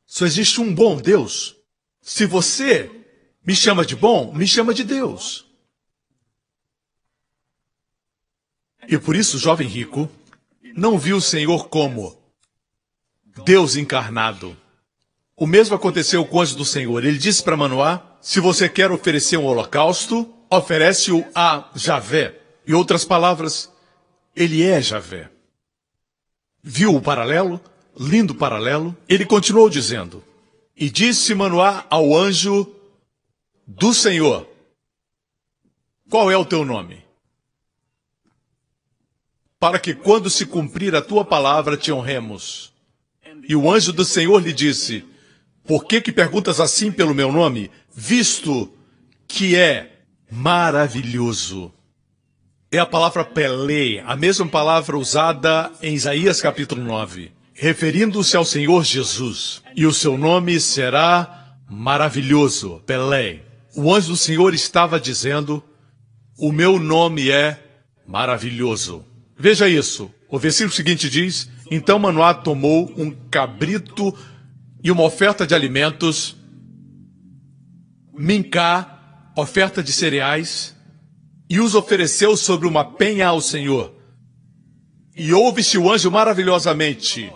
Só existe um bom Deus. Se você me chama de bom, me chama de Deus. E por isso o jovem rico não viu o Senhor como Deus encarnado. O mesmo aconteceu com o anjo do Senhor. Ele disse para Manoá: se você quer oferecer um holocausto, oferece-o a Javé. Em outras palavras, ele é Javé. Viu o paralelo? Lindo paralelo. Ele continuou dizendo: e disse Manoá ao anjo do Senhor: qual é o teu nome? Para que quando se cumprir a tua palavra te honremos. E o anjo do Senhor lhe disse: por que perguntas assim pelo meu nome, visto que é maravilhoso? É a palavra Pelé, a mesma palavra usada em Isaías capítulo 9, referindo-se ao Senhor Jesus. E o seu nome será maravilhoso, Pelé. O anjo do Senhor estava dizendo: o meu nome é maravilhoso. Veja isso. O versículo seguinte diz: então Manoá tomou um cabrito e uma oferta de alimentos, mincá, oferta de cereais, e os ofereceu sobre uma penha ao Senhor. E ouve-se o anjo maravilhosamente,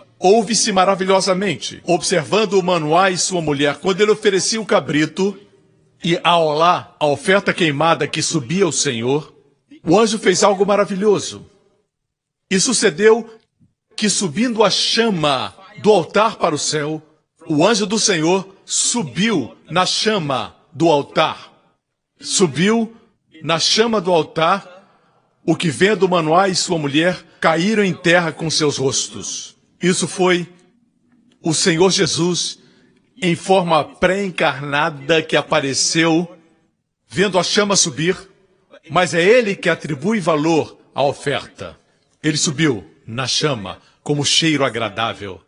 observando o Manoá e sua mulher, quando ele oferecia o cabrito, e ao lá, a oferta queimada que subia ao Senhor, o anjo fez algo maravilhoso. E sucedeu que, subindo a chama do altar para o céu, o anjo do Senhor subiu na chama do altar. Subiu na chama do altar, o que vendo Manoá e sua mulher caíram em terra com seus rostos. Isso foi o Senhor Jesus em forma pré-encarnada que apareceu vendo a chama subir, mas é ele que atribui valor à oferta. Ele subiu na chama como cheiro agradável,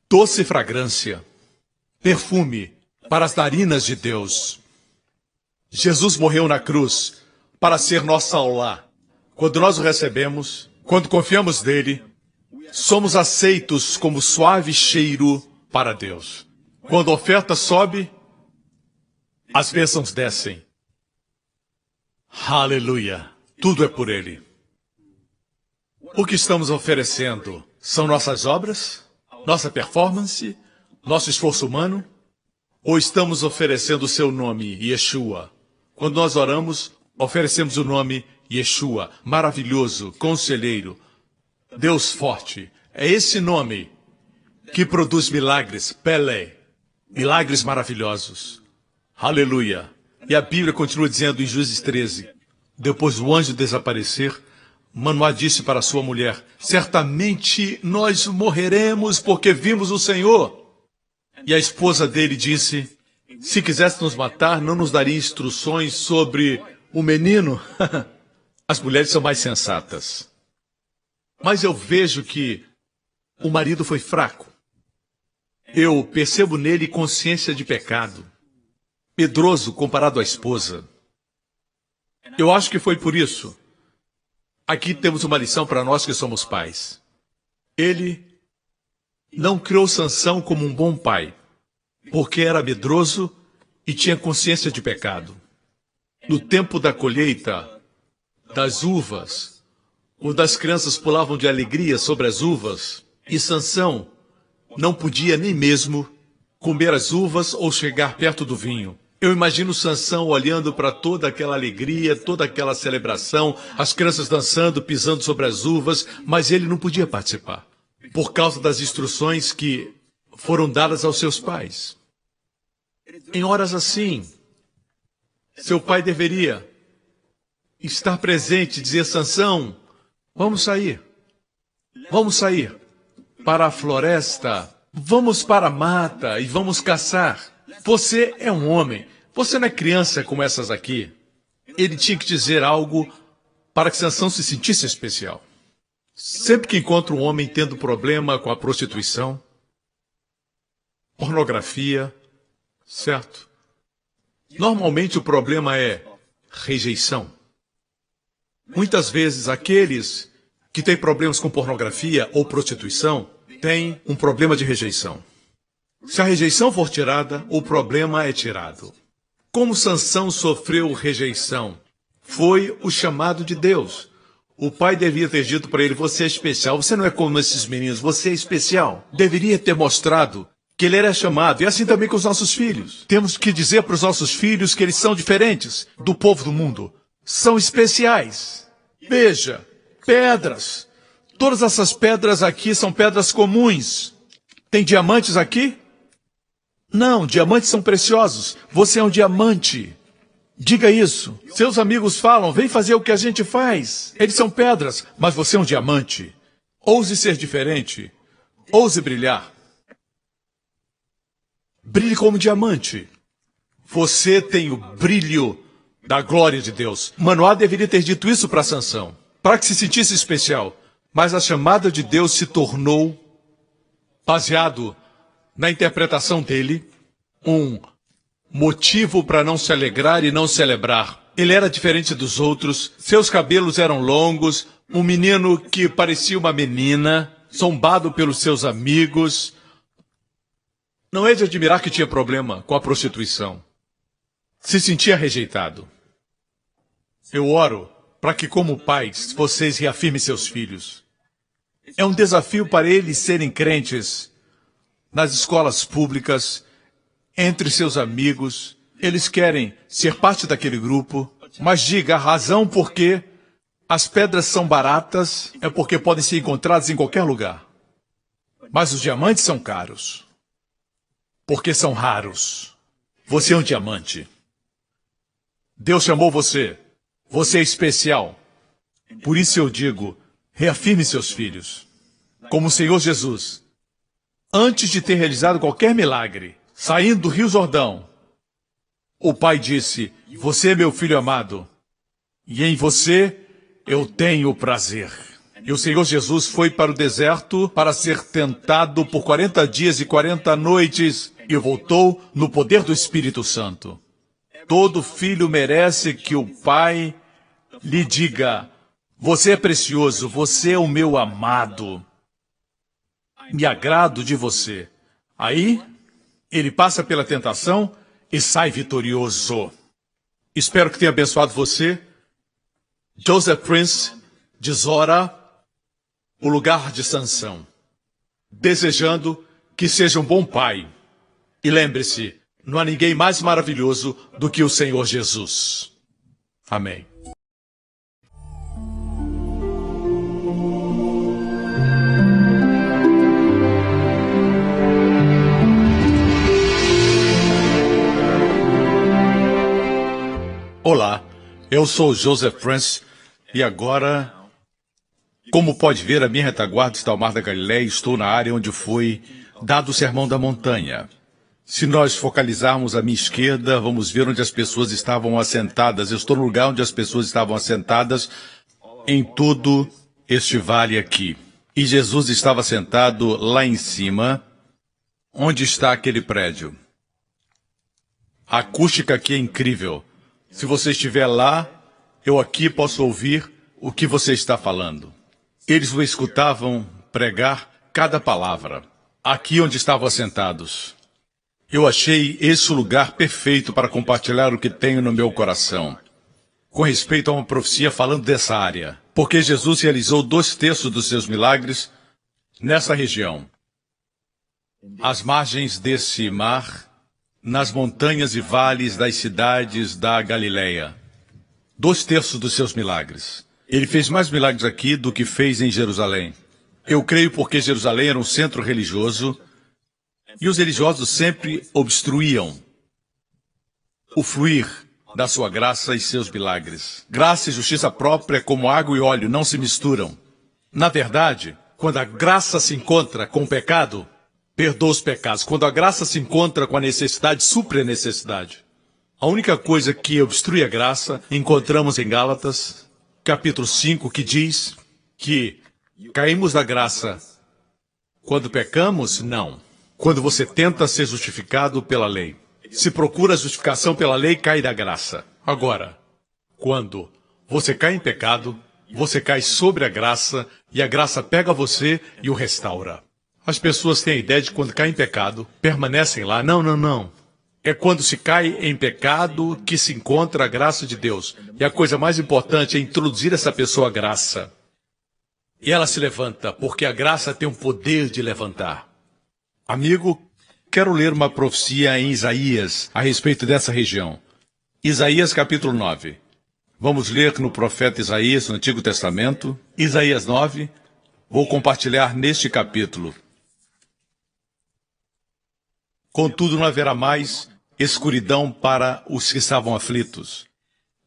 doce fragrância, perfume para as narinas de Deus. Jesus morreu na cruz para ser nosso Saulá. Quando nós o recebemos, quando confiamos nele, somos aceitos como suave cheiro para Deus. Quando a oferta sobe, as bênçãos descem. Aleluia! Tudo é por ele. O que estamos oferecendo são nossas obras, nossa performance, nosso esforço humano? Ou estamos oferecendo o seu nome, Yeshua? Quando nós oramos, oferecemos o nome Yeshua, maravilhoso, conselheiro, Deus forte. É esse nome que produz milagres, Pelé, milagres maravilhosos. Aleluia! E a Bíblia continua dizendo em Juízes 13, depois do anjo desaparecer, Manoá disse para sua mulher, certamente nós morreremos porque vimos o Senhor. E a esposa dele disse, se quisesse nos matar, não nos daria instruções sobre o menino? As mulheres são mais sensatas. Mas eu vejo que o marido foi fraco. Eu percebo nele consciência de pecado, medroso comparado à esposa. Eu acho que foi por isso. Aqui temos uma lição para nós que somos pais. Ele não criou Sansão como um bom pai, porque era medroso e tinha consciência de pecado. No tempo da colheita das uvas, quando as crianças pulavam de alegria sobre as uvas, e Sansão não podia nem mesmo comer as uvas ou chegar perto do vinho. Eu imagino Sansão olhando para toda aquela alegria, toda aquela celebração, as crianças dançando, pisando sobre as uvas, mas ele não podia participar, por causa das instruções que foram dadas aos seus pais. Em horas assim, seu pai deveria estar presente e dizer, Sansão, vamos sair para a floresta, vamos para a mata e vamos caçar. Você é um homem, você não é criança como essas aqui. Ele tinha que dizer algo para que Sansão se sentisse especial. Sempre que encontra um homem tendo problema com a prostituição, pornografia, certo? Normalmente o problema é rejeição. Muitas vezes aqueles que têm problemas com pornografia ou prostituição têm um problema de rejeição. Se a rejeição for tirada, o problema é tirado. Como Sansão sofreu rejeição? Foi o chamado de Deus. O pai devia ter dito para ele, você é especial, você não é como esses meninos, você é especial. Deveria ter mostrado que ele era chamado, e assim também com os nossos filhos. Temos que dizer para os nossos filhos que eles são diferentes do povo do mundo. São especiais. Veja, pedras. Todas essas pedras aqui são pedras comuns. Tem diamantes aqui? Não, diamantes são preciosos. Você é um diamante. Diga isso. Seus amigos falam, vem fazer o que a gente faz. Eles são pedras, mas você é um diamante. Ouse ser diferente. Ouse brilhar. Brilhe como diamante. Você tem o brilho da glória de Deus. Manoá deveria ter dito isso para Sansão, para que se sentisse especial. Mas a chamada de Deus se tornou, baseado na interpretação dele, um motivo para não se alegrar e não celebrar. Ele era diferente dos outros, seus cabelos eram longos, um menino que parecia uma menina, zombado pelos seus amigos. Não é de admirar que tinha problema com a prostituição. Se sentia rejeitado. Eu oro para que, como pais, vocês reafirmem seus filhos. É um desafio para eles serem crentes nas escolas públicas, entre seus amigos. Eles querem ser parte daquele grupo, mas diga a razão por que as pedras são baratas é porque podem ser encontradas em qualquer lugar. Mas os diamantes são caros, porque são raros. Você é um diamante. Deus chamou você. Você é especial. Por isso eu digo, reafirme seus filhos. Como o Senhor Jesus, antes de ter realizado qualquer milagre, saindo do Rio Jordão, o Pai disse, você é meu filho amado, e em você eu tenho prazer. E o Senhor Jesus foi para o deserto para ser tentado por 40 dias e 40 noites e voltou no poder do Espírito Santo. Todo filho merece que o pai lhe diga: você é precioso, você é o meu amado. Me agrado de você. Aí, ele passa pela tentação e sai vitorioso. Espero que tenha abençoado você. Joseph Prince, de Zora, o lugar de Sansão. Desejando que seja um bom pai. E lembre-se, não há ninguém mais maravilhoso do que o Senhor Jesus. Amém. Olá, eu sou Joseph Prince e agora, como pode ver, a minha retaguarda está ao Mar da Galileia e estou na área onde foi dado o Sermão da Montanha. Se nós focalizarmos à minha esquerda, vamos ver onde as pessoas estavam assentadas. Eu estou no lugar onde as pessoas estavam assentadas em todo este vale aqui. E Jesus estava sentado lá em cima, onde está aquele prédio. A acústica aqui é incrível. Se você estiver lá, eu aqui posso ouvir o que você está falando. Eles o escutavam pregar cada palavra, aqui onde estavam assentados. Eu achei esse o lugar perfeito para compartilhar o que tenho no meu coração, com respeito a uma profecia falando dessa área, porque Jesus realizou 2/3 dos seus milagres nessa região, às margens desse mar, nas montanhas e vales das cidades da Galileia. 2/3 dos seus milagres. Ele fez mais milagres aqui do que fez em Jerusalém. Eu creio porque Jerusalém era um centro religioso e os religiosos sempre obstruíam o fluir da sua graça e seus milagres. Graça e justiça própria, como água e óleo, não se misturam. Na verdade, quando a graça se encontra com o pecado, perdoa os pecados. Quando a graça se encontra com a necessidade, supre a necessidade. A única coisa que obstrui a graça, encontramos em Gálatas, capítulo 5, que diz que caímos da graça quando pecamos? Não. Quando você tenta ser justificado pela lei. Se procura justificação pela lei, cai da graça. Agora, quando você cai em pecado, você cai sobre a graça e a graça pega você e o restaura. As pessoas têm a ideia de que quando caem em pecado, permanecem lá. Não, não, não. É quando se cai em pecado que se encontra a graça de Deus. E a coisa mais importante é introduzir essa pessoa à graça. E ela se levanta, porque a graça tem o poder de levantar. Amigo, quero ler uma profecia em Isaías a respeito dessa região. Isaías capítulo 9. Vamos ler no profeta Isaías, no Antigo Testamento. Isaías 9. Vou compartilhar neste capítulo. Contudo, não haverá mais escuridão para os que estavam aflitos.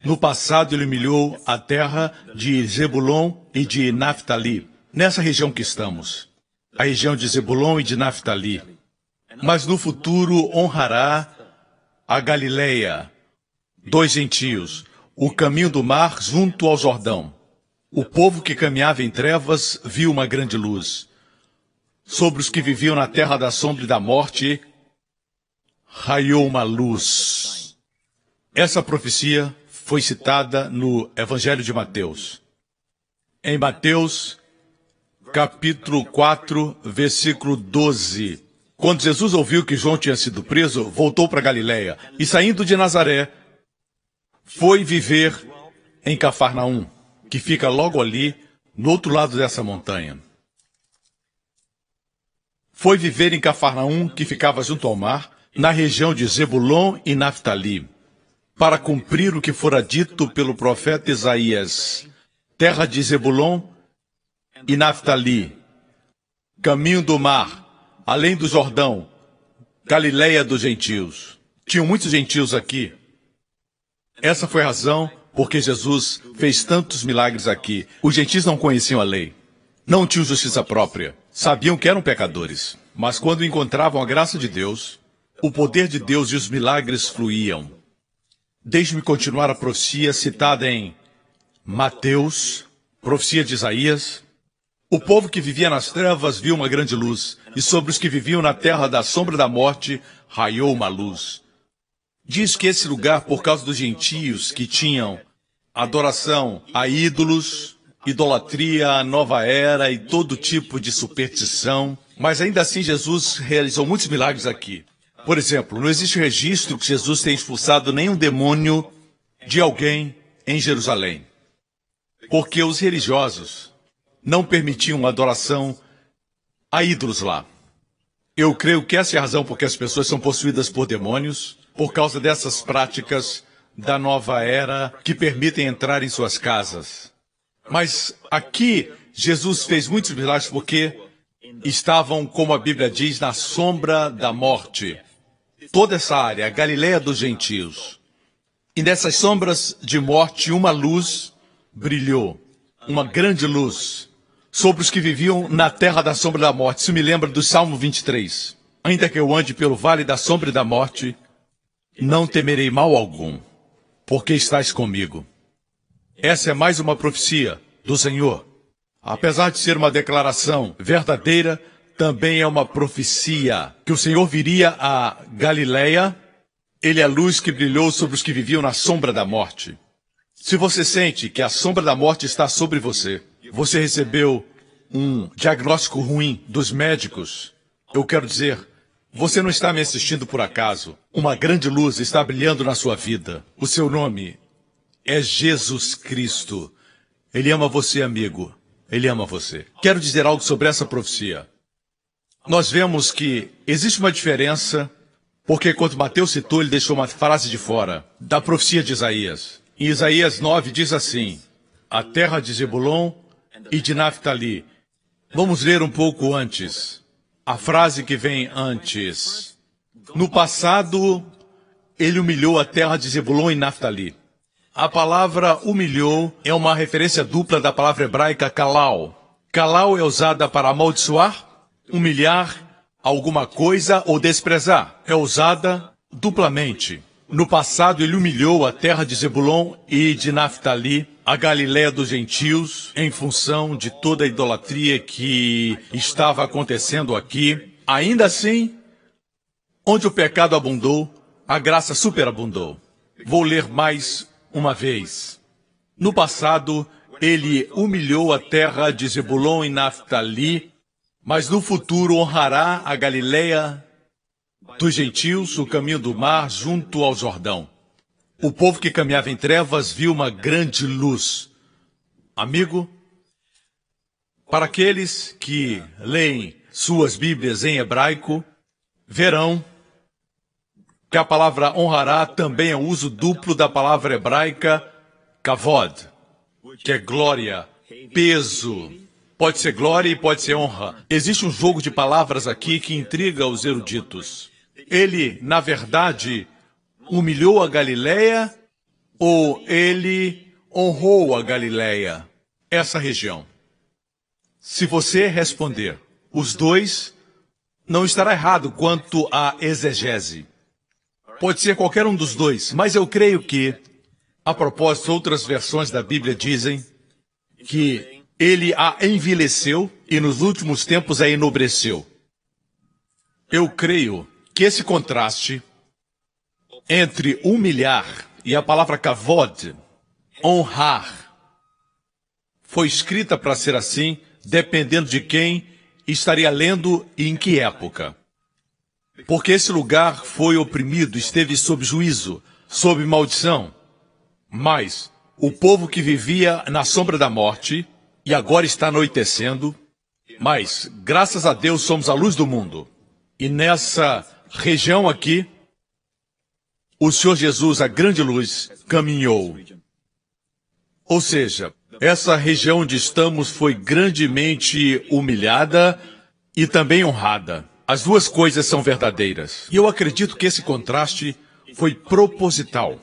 No passado, ele humilhou a terra de Zebulon e de Naftali, nessa região que estamos, a região de Zebulon e de Naftali. Mas no futuro honrará a Galileia, 2 gentios, o caminho do mar junto ao Jordão. O povo que caminhava em trevas viu uma grande luz. Sobre os que viviam na terra da sombra e da morte, raiou uma luz. Essa profecia foi citada no Evangelho de Mateus. Em Mateus, capítulo 4, versículo 12. Quando Jesus ouviu que João tinha sido preso, voltou para Galileia e, saindo de Nazaré, foi viver em Cafarnaum, que fica logo ali, no outro lado dessa montanha. Foi viver em Cafarnaum, que ficava junto ao mar, na região de Zebulon e Naftali, para cumprir o que fora dito pelo profeta Isaías. Terra de Zebulon e Naftali, caminho do mar, além do Jordão, Galileia dos gentios. Tinham muitos gentios aqui. Essa foi a razão porque Jesus fez tantos milagres aqui. Os gentios não conheciam a lei, não tinham justiça própria, sabiam que eram pecadores. Mas quando encontravam a graça de Deus, o poder de Deus e os milagres fluíam. Deixe-me continuar a profecia citada em Mateus, profecia de Isaías, O povo que vivia nas trevas viu uma grande luz, e sobre os que viviam na terra da sombra da morte raiou uma luz. Diz que esse lugar, por causa dos gentios que tinham adoração a ídolos, idolatria, a nova era e todo tipo de superstição, mas ainda assim Jesus realizou muitos milagres aqui. Por exemplo, não existe registro que Jesus tenha expulsado nenhum demônio de alguém em Jerusalém, porque os religiosos não permitiam adoração a ídolos lá. Eu creio que essa é a razão porque as pessoas são possuídas por demônios, por causa dessas práticas da nova era que permitem entrar em suas casas. Mas aqui Jesus fez muitos milagres porque estavam, como a Bíblia diz, na sombra da morte. Toda essa área, a Galileia dos gentios. E nessas sombras de morte, uma luz brilhou, uma grande luz, sobre os que viviam na terra da sombra da morte. Isso me lembra do Salmo 23. Ainda que eu ande pelo vale da sombra da morte, não temerei mal algum, porque estás comigo. Essa é mais uma profecia do Senhor. Apesar de ser uma declaração verdadeira, também é uma profecia que o Senhor viria a Galileia. Ele é a luz que brilhou sobre os que viviam na sombra da morte. Se você sente que a sombra da morte está sobre você, você recebeu um diagnóstico ruim dos médicos, eu quero dizer, você não está me assistindo por acaso. Uma grande luz está brilhando na sua vida. O seu nome é Jesus Cristo. Ele ama você, amigo. Ele ama você. Quero dizer algo sobre essa profecia. Nós vemos que existe uma diferença, porque quando Mateus citou, ele deixou uma frase de fora da profecia de Isaías. Em Isaías 9 diz assim: a terra de Zebulon e de Naftali. Vamos ler um pouco antes. A frase que vem antes. No passado, ele humilhou a terra de Zebulon e Naftali. A palavra humilhou é uma referência dupla da palavra hebraica kalau. Kalau é usada para amaldiçoar, humilhar alguma coisa ou desprezar. É usada duplamente. No passado, ele humilhou a terra de Zebulon e de Naftali, a Galileia dos gentios, em função de toda a idolatria que estava acontecendo aqui. Ainda assim, onde o pecado abundou, a graça superabundou. Vou ler mais uma vez. No passado, ele humilhou a terra de Zebulon e Naftali, mas no futuro honrará a Galileia dos gentios, o caminho do mar, junto ao Jordão. O povo que caminhava em trevas viu uma grande luz. Amigo, para aqueles que leem suas Bíblias em hebraico, verão que a palavra honrará também é o uso duplo da palavra hebraica kavod, que é glória, peso. Pode ser glória e pode ser honra. Existe um jogo de palavras aqui que intriga os eruditos. Ele, na verdade, humilhou a Galileia ou ele honrou a Galileia, essa região? Se você responder os dois, não estará errado quanto à exegese. Pode ser qualquer um dos dois, mas eu creio que, a propósito, outras versões da Bíblia dizem que ele a envileceu e nos últimos tempos a enobreceu. Eu creio que esse contraste entre humilhar e a palavra kavod, honrar, foi escrita para ser assim, dependendo de quem estaria lendo e em que época. Porque esse lugar foi oprimido, esteve sob juízo, sob maldição. Mas o povo que vivia na sombra da morte, e agora está anoitecendo, mas, graças a Deus, somos a luz do mundo. E nessa região aqui, o Senhor Jesus, a grande luz, caminhou. Ou seja, essa região onde estamos foi grandemente humilhada e também honrada. As duas coisas são verdadeiras. E eu acredito que esse contraste foi proposital.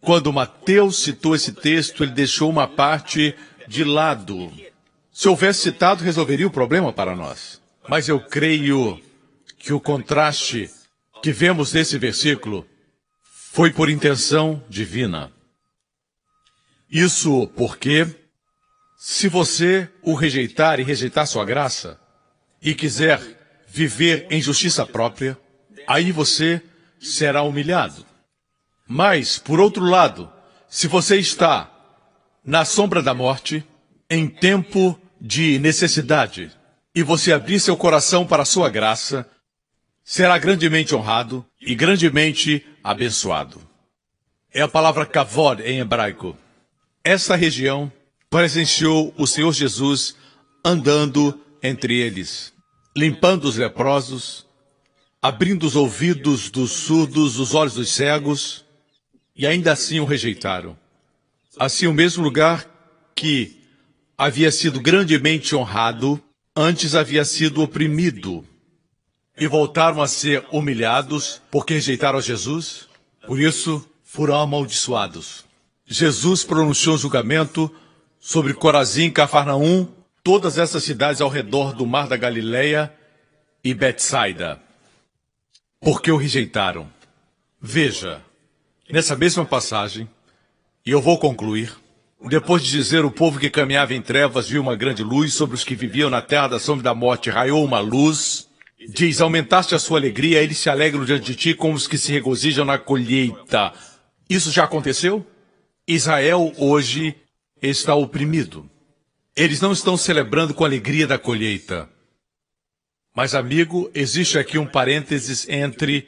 Quando Mateus citou esse texto, ele deixou uma parte de lado. Se houvesse citado, resolveria o problema para nós. Mas eu creio que o contraste que vemos nesse versículo foi por intenção divina. Isso porque, Se você o rejeitar e rejeitar sua graça, e quiser viver em justiça própria, aí você será humilhado. Mas, por outro lado, se você está na sombra da morte, em tempo de necessidade, e você abrir seu coração para a sua graça, será grandemente honrado e grandemente abençoado. É a palavra kavod em hebraico. Essa região presenciou o Senhor Jesus andando entre eles, limpando os leprosos, abrindo os ouvidos dos surdos, os olhos dos cegos, e ainda assim o rejeitaram. Assim, o mesmo lugar que havia sido grandemente honrado, antes havia sido oprimido, e voltaram a ser humilhados porque rejeitaram a Jesus, por isso foram amaldiçoados. Jesus pronunciou julgamento sobre Corazim, Cafarnaum, todas essas cidades ao redor do mar da Galileia e Betsaida, porque o rejeitaram. Veja, nessa mesma passagem, e eu vou concluir, depois de dizer o povo que caminhava em trevas viu uma grande luz, sobre os que viviam na terra da sombra da morte raiou uma luz, diz, aumentaste a sua alegria, eles se alegram diante de ti como os que se regozijam na colheita. Isso já aconteceu? Israel hoje está oprimido. Eles não estão celebrando com a alegria da colheita. Mas, amigo, existe aqui um parênteses entre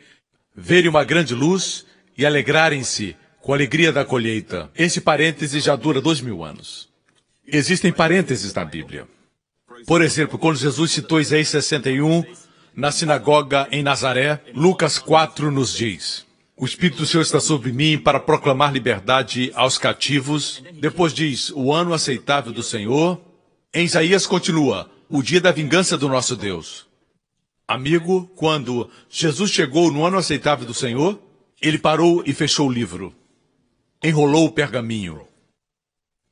verem uma grande luz e alegrarem-se com a alegria da colheita. Esse parêntese já dura 2000 anos. Existem parênteses na Bíblia. Por exemplo, quando Jesus citou Isaías 61 na sinagoga em Nazaré, Lucas 4 nos diz: o Espírito do Senhor está sobre mim para proclamar liberdade aos cativos. Depois diz, o ano aceitável do Senhor. Em Isaías continua, o dia da vingança do nosso Deus. Amigo, quando Jesus chegou no ano aceitável do Senhor, ele parou e fechou o livro. Enrolou o pergaminho.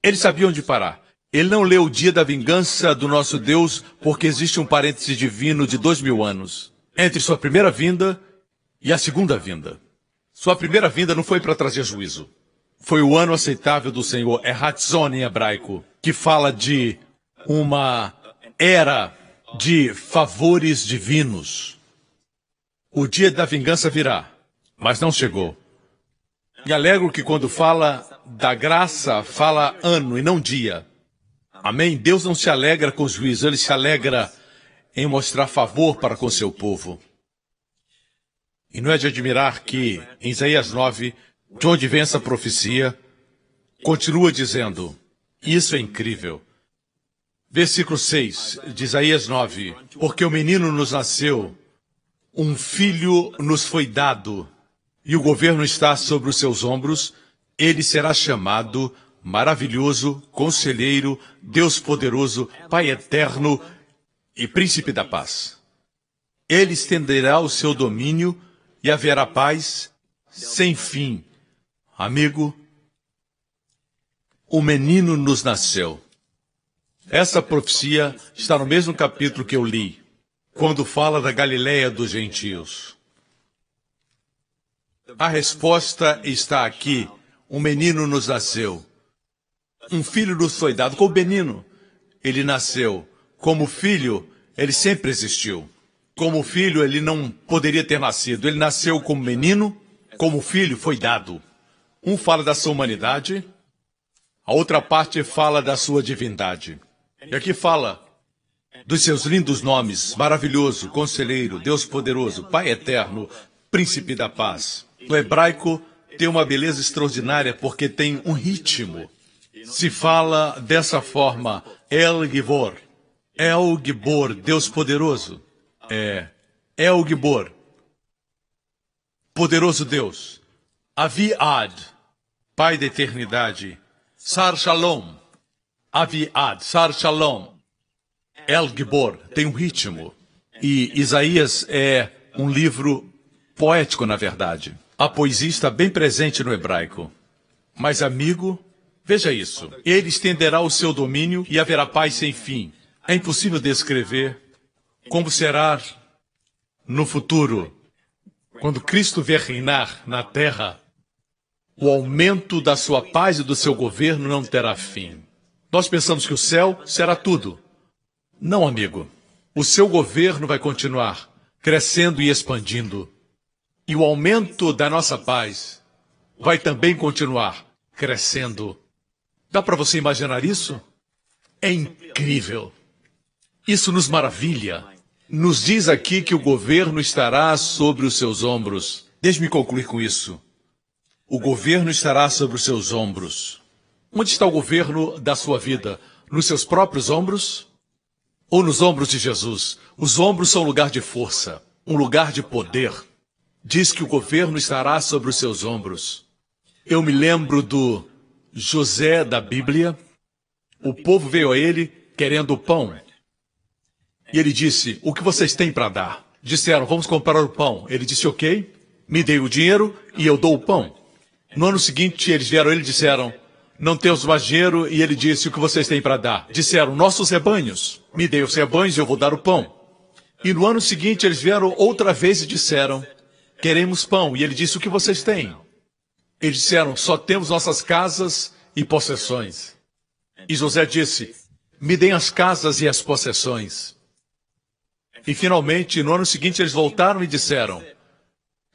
Ele sabia onde parar. Ele não leu o dia da vingança do nosso Deus, porque existe um parêntese divino de 2000 anos entre sua primeira vinda e a segunda vinda. Sua primeira vinda não foi para trazer juízo. Foi o ano aceitável do Senhor, é Hatzon em hebraico, que fala de uma era de favores divinos. O dia da vingança virá, mas não chegou. Me alegro que quando fala da graça, fala ano e não dia. Amém? Deus não se alegra com o juízo, ele se alegra em mostrar favor para com seu povo. E não é de admirar que, em Isaías 9, de onde vem essa profecia, continua dizendo, isso é incrível. Versículo 6 de Isaías 9, porque o menino nos nasceu, um filho nos foi dado, e o governo está sobre os seus ombros, ele será chamado Maravilhoso, Conselheiro, Deus Poderoso, Pai Eterno e Príncipe da Paz. Ele estenderá o seu domínio e haverá paz sem fim. Amigo, o menino nos nasceu. Essa profecia está no mesmo capítulo que eu li, quando fala da Galileia dos gentios. A resposta está aqui. Um menino nos nasceu. Um filho nos foi dado. Como menino, ele nasceu. Como filho, ele sempre existiu. Como filho, ele não poderia ter nascido. Ele nasceu como menino, como filho, foi dado. Um fala da sua humanidade, a outra parte fala da sua divindade. E aqui fala dos seus lindos nomes, maravilhoso, conselheiro, Deus poderoso, Pai eterno, príncipe da paz. O hebraico tem uma beleza extraordinária porque tem um ritmo. Se fala dessa forma, El Gibor, Deus poderoso. El Gibor, poderoso Deus. Aviad, Pai da eternidade. Sar Shalom, Aviad, Sar Shalom. El Gibor tem um ritmo. E Isaías é um livro poético, na verdade. A poesia está bem presente no hebraico. Mas, amigo, veja isso. Ele estenderá o seu domínio e haverá paz sem fim. É impossível descrever como será no futuro, quando Cristo vier reinar na terra. O aumento da sua paz e do seu governo não terá fim. Nós pensamos que o céu será tudo. Não, amigo. O seu governo vai continuar crescendo e expandindo. E o aumento da nossa paz vai também continuar crescendo. Dá para você imaginar isso? É incrível. Isso nos maravilha. Nos diz aqui que o governo estará sobre os seus ombros. Deixe-me concluir com isso. O governo estará sobre os seus ombros. Onde está o governo da sua vida? Nos seus próprios ombros? Ou nos ombros de Jesus? Os ombros são um lugar de força, um lugar de poder. Diz que o governo estará sobre os seus ombros. Eu me lembro do José da Bíblia. O povo veio a ele querendo pão. E ele disse, o que vocês têm para dar? Disseram, vamos comprar o pão. Ele disse, ok, me dê o dinheiro e eu dou o pão. No ano seguinte, eles vieram a ele e disseram, não temos mais dinheiro, e ele disse, o que vocês têm para dar? Disseram, nossos rebanhos. Me dê os rebanhos e eu vou dar o pão. E no ano seguinte, eles vieram outra vez e disseram, queremos pão. E ele disse, o que vocês têm? Eles disseram, só temos nossas casas e possessões. E José disse, me deem as casas e as possessões. E finalmente, no ano seguinte, eles voltaram e disseram,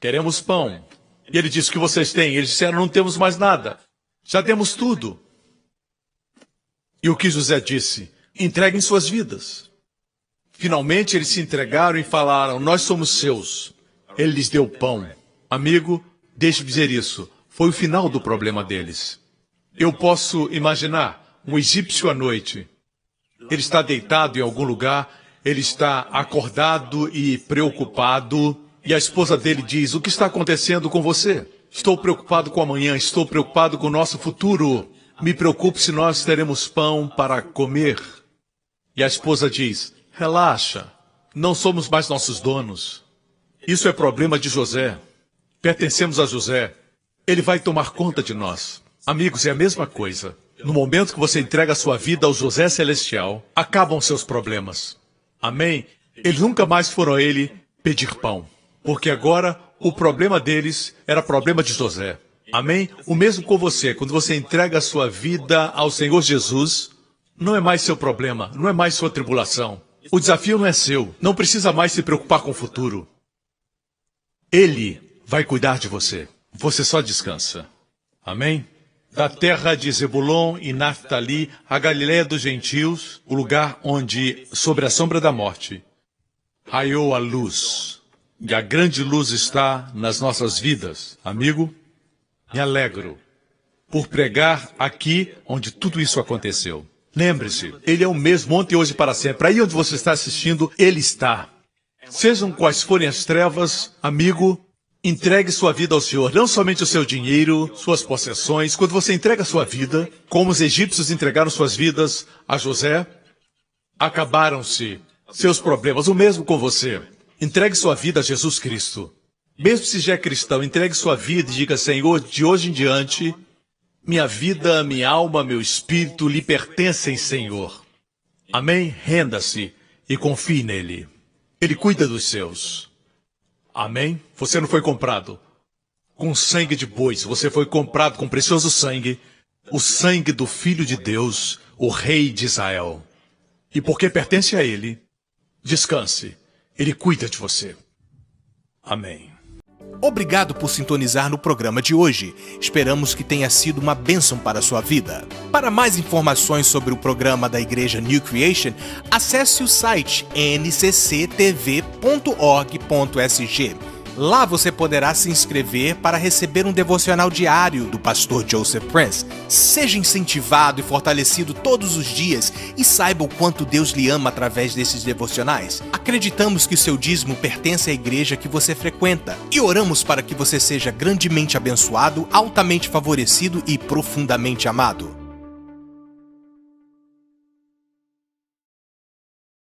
queremos pão. E ele disse, o que vocês têm? Eles disseram, não temos mais nada. Já demos tudo. E o que José disse? Entreguem suas vidas. Finalmente eles se entregaram e falaram, nós somos seus. Ele lhes deu pão. Amigo, deixe-me dizer isso. Foi o final do problema deles. Eu posso imaginar um egípcio à noite. Ele está deitado em algum lugar, ele está acordado e preocupado. E a esposa dele diz, o que está acontecendo com você? Estou preocupado com amanhã, estou preocupado com o nosso futuro. Me preocupo se nós teremos pão para comer. E a esposa diz, relaxa, não somos mais nossos donos. Isso é problema de José. Pertencemos a José. Ele vai tomar conta de nós. Amigos, é a mesma coisa. No momento que você entrega a sua vida ao José Celestial, acabam seus problemas. Amém? Eles nunca mais foram a ele pedir pão. Porque agora o problema deles era problema de José. Amém? O mesmo com você. Quando você entrega a sua vida ao Senhor Jesus, não é mais seu problema, não é mais sua tribulação. O desafio não é seu. Não precisa mais se preocupar com o futuro. Ele vai cuidar de você. Você só descansa. Amém? Da terra de Zebulon e Naftali, a Galileia dos gentios, o lugar onde, sobre a sombra da morte, raiou a luz. E a grande luz está nas nossas vidas. Amigo, me alegro por pregar aqui onde tudo isso aconteceu. Lembre-se, Ele é o mesmo ontem, hoje e para sempre. Aí onde você está assistindo, Ele está. Sejam quais forem as trevas, amigo, entregue sua vida ao Senhor. Não somente o seu dinheiro, suas possessões. Quando você entrega a sua vida, como os egípcios entregaram suas vidas a José, acabaram-se seus problemas. O mesmo com você. Entregue sua vida a Jesus Cristo. Mesmo se já é cristão, entregue sua vida e diga, Senhor, de hoje em diante, minha vida, minha alma, meu espírito lhe pertencem, Senhor. Amém? Renda-se e confie nele. Ele cuida dos seus. Amém? Você não foi comprado com sangue de bois, você foi comprado com precioso sangue, o sangue do Filho de Deus, o Rei de Israel. E porque pertence a ele, descanse. Ele cuida de você. Amém. Obrigado por sintonizar no programa de hoje. Esperamos que tenha sido uma bênção para a sua vida. Para mais informações sobre o programa da Igreja New Creation, acesse o site ncctv.org.sg. Lá você poderá se inscrever para receber um devocional diário do pastor Joseph Prince. Seja incentivado e fortalecido todos os dias e saiba o quanto Deus lhe ama através desses devocionais. Acreditamos que o seu dízimo pertence à igreja que você frequenta e oramos para que você seja grandemente abençoado, altamente favorecido e profundamente amado.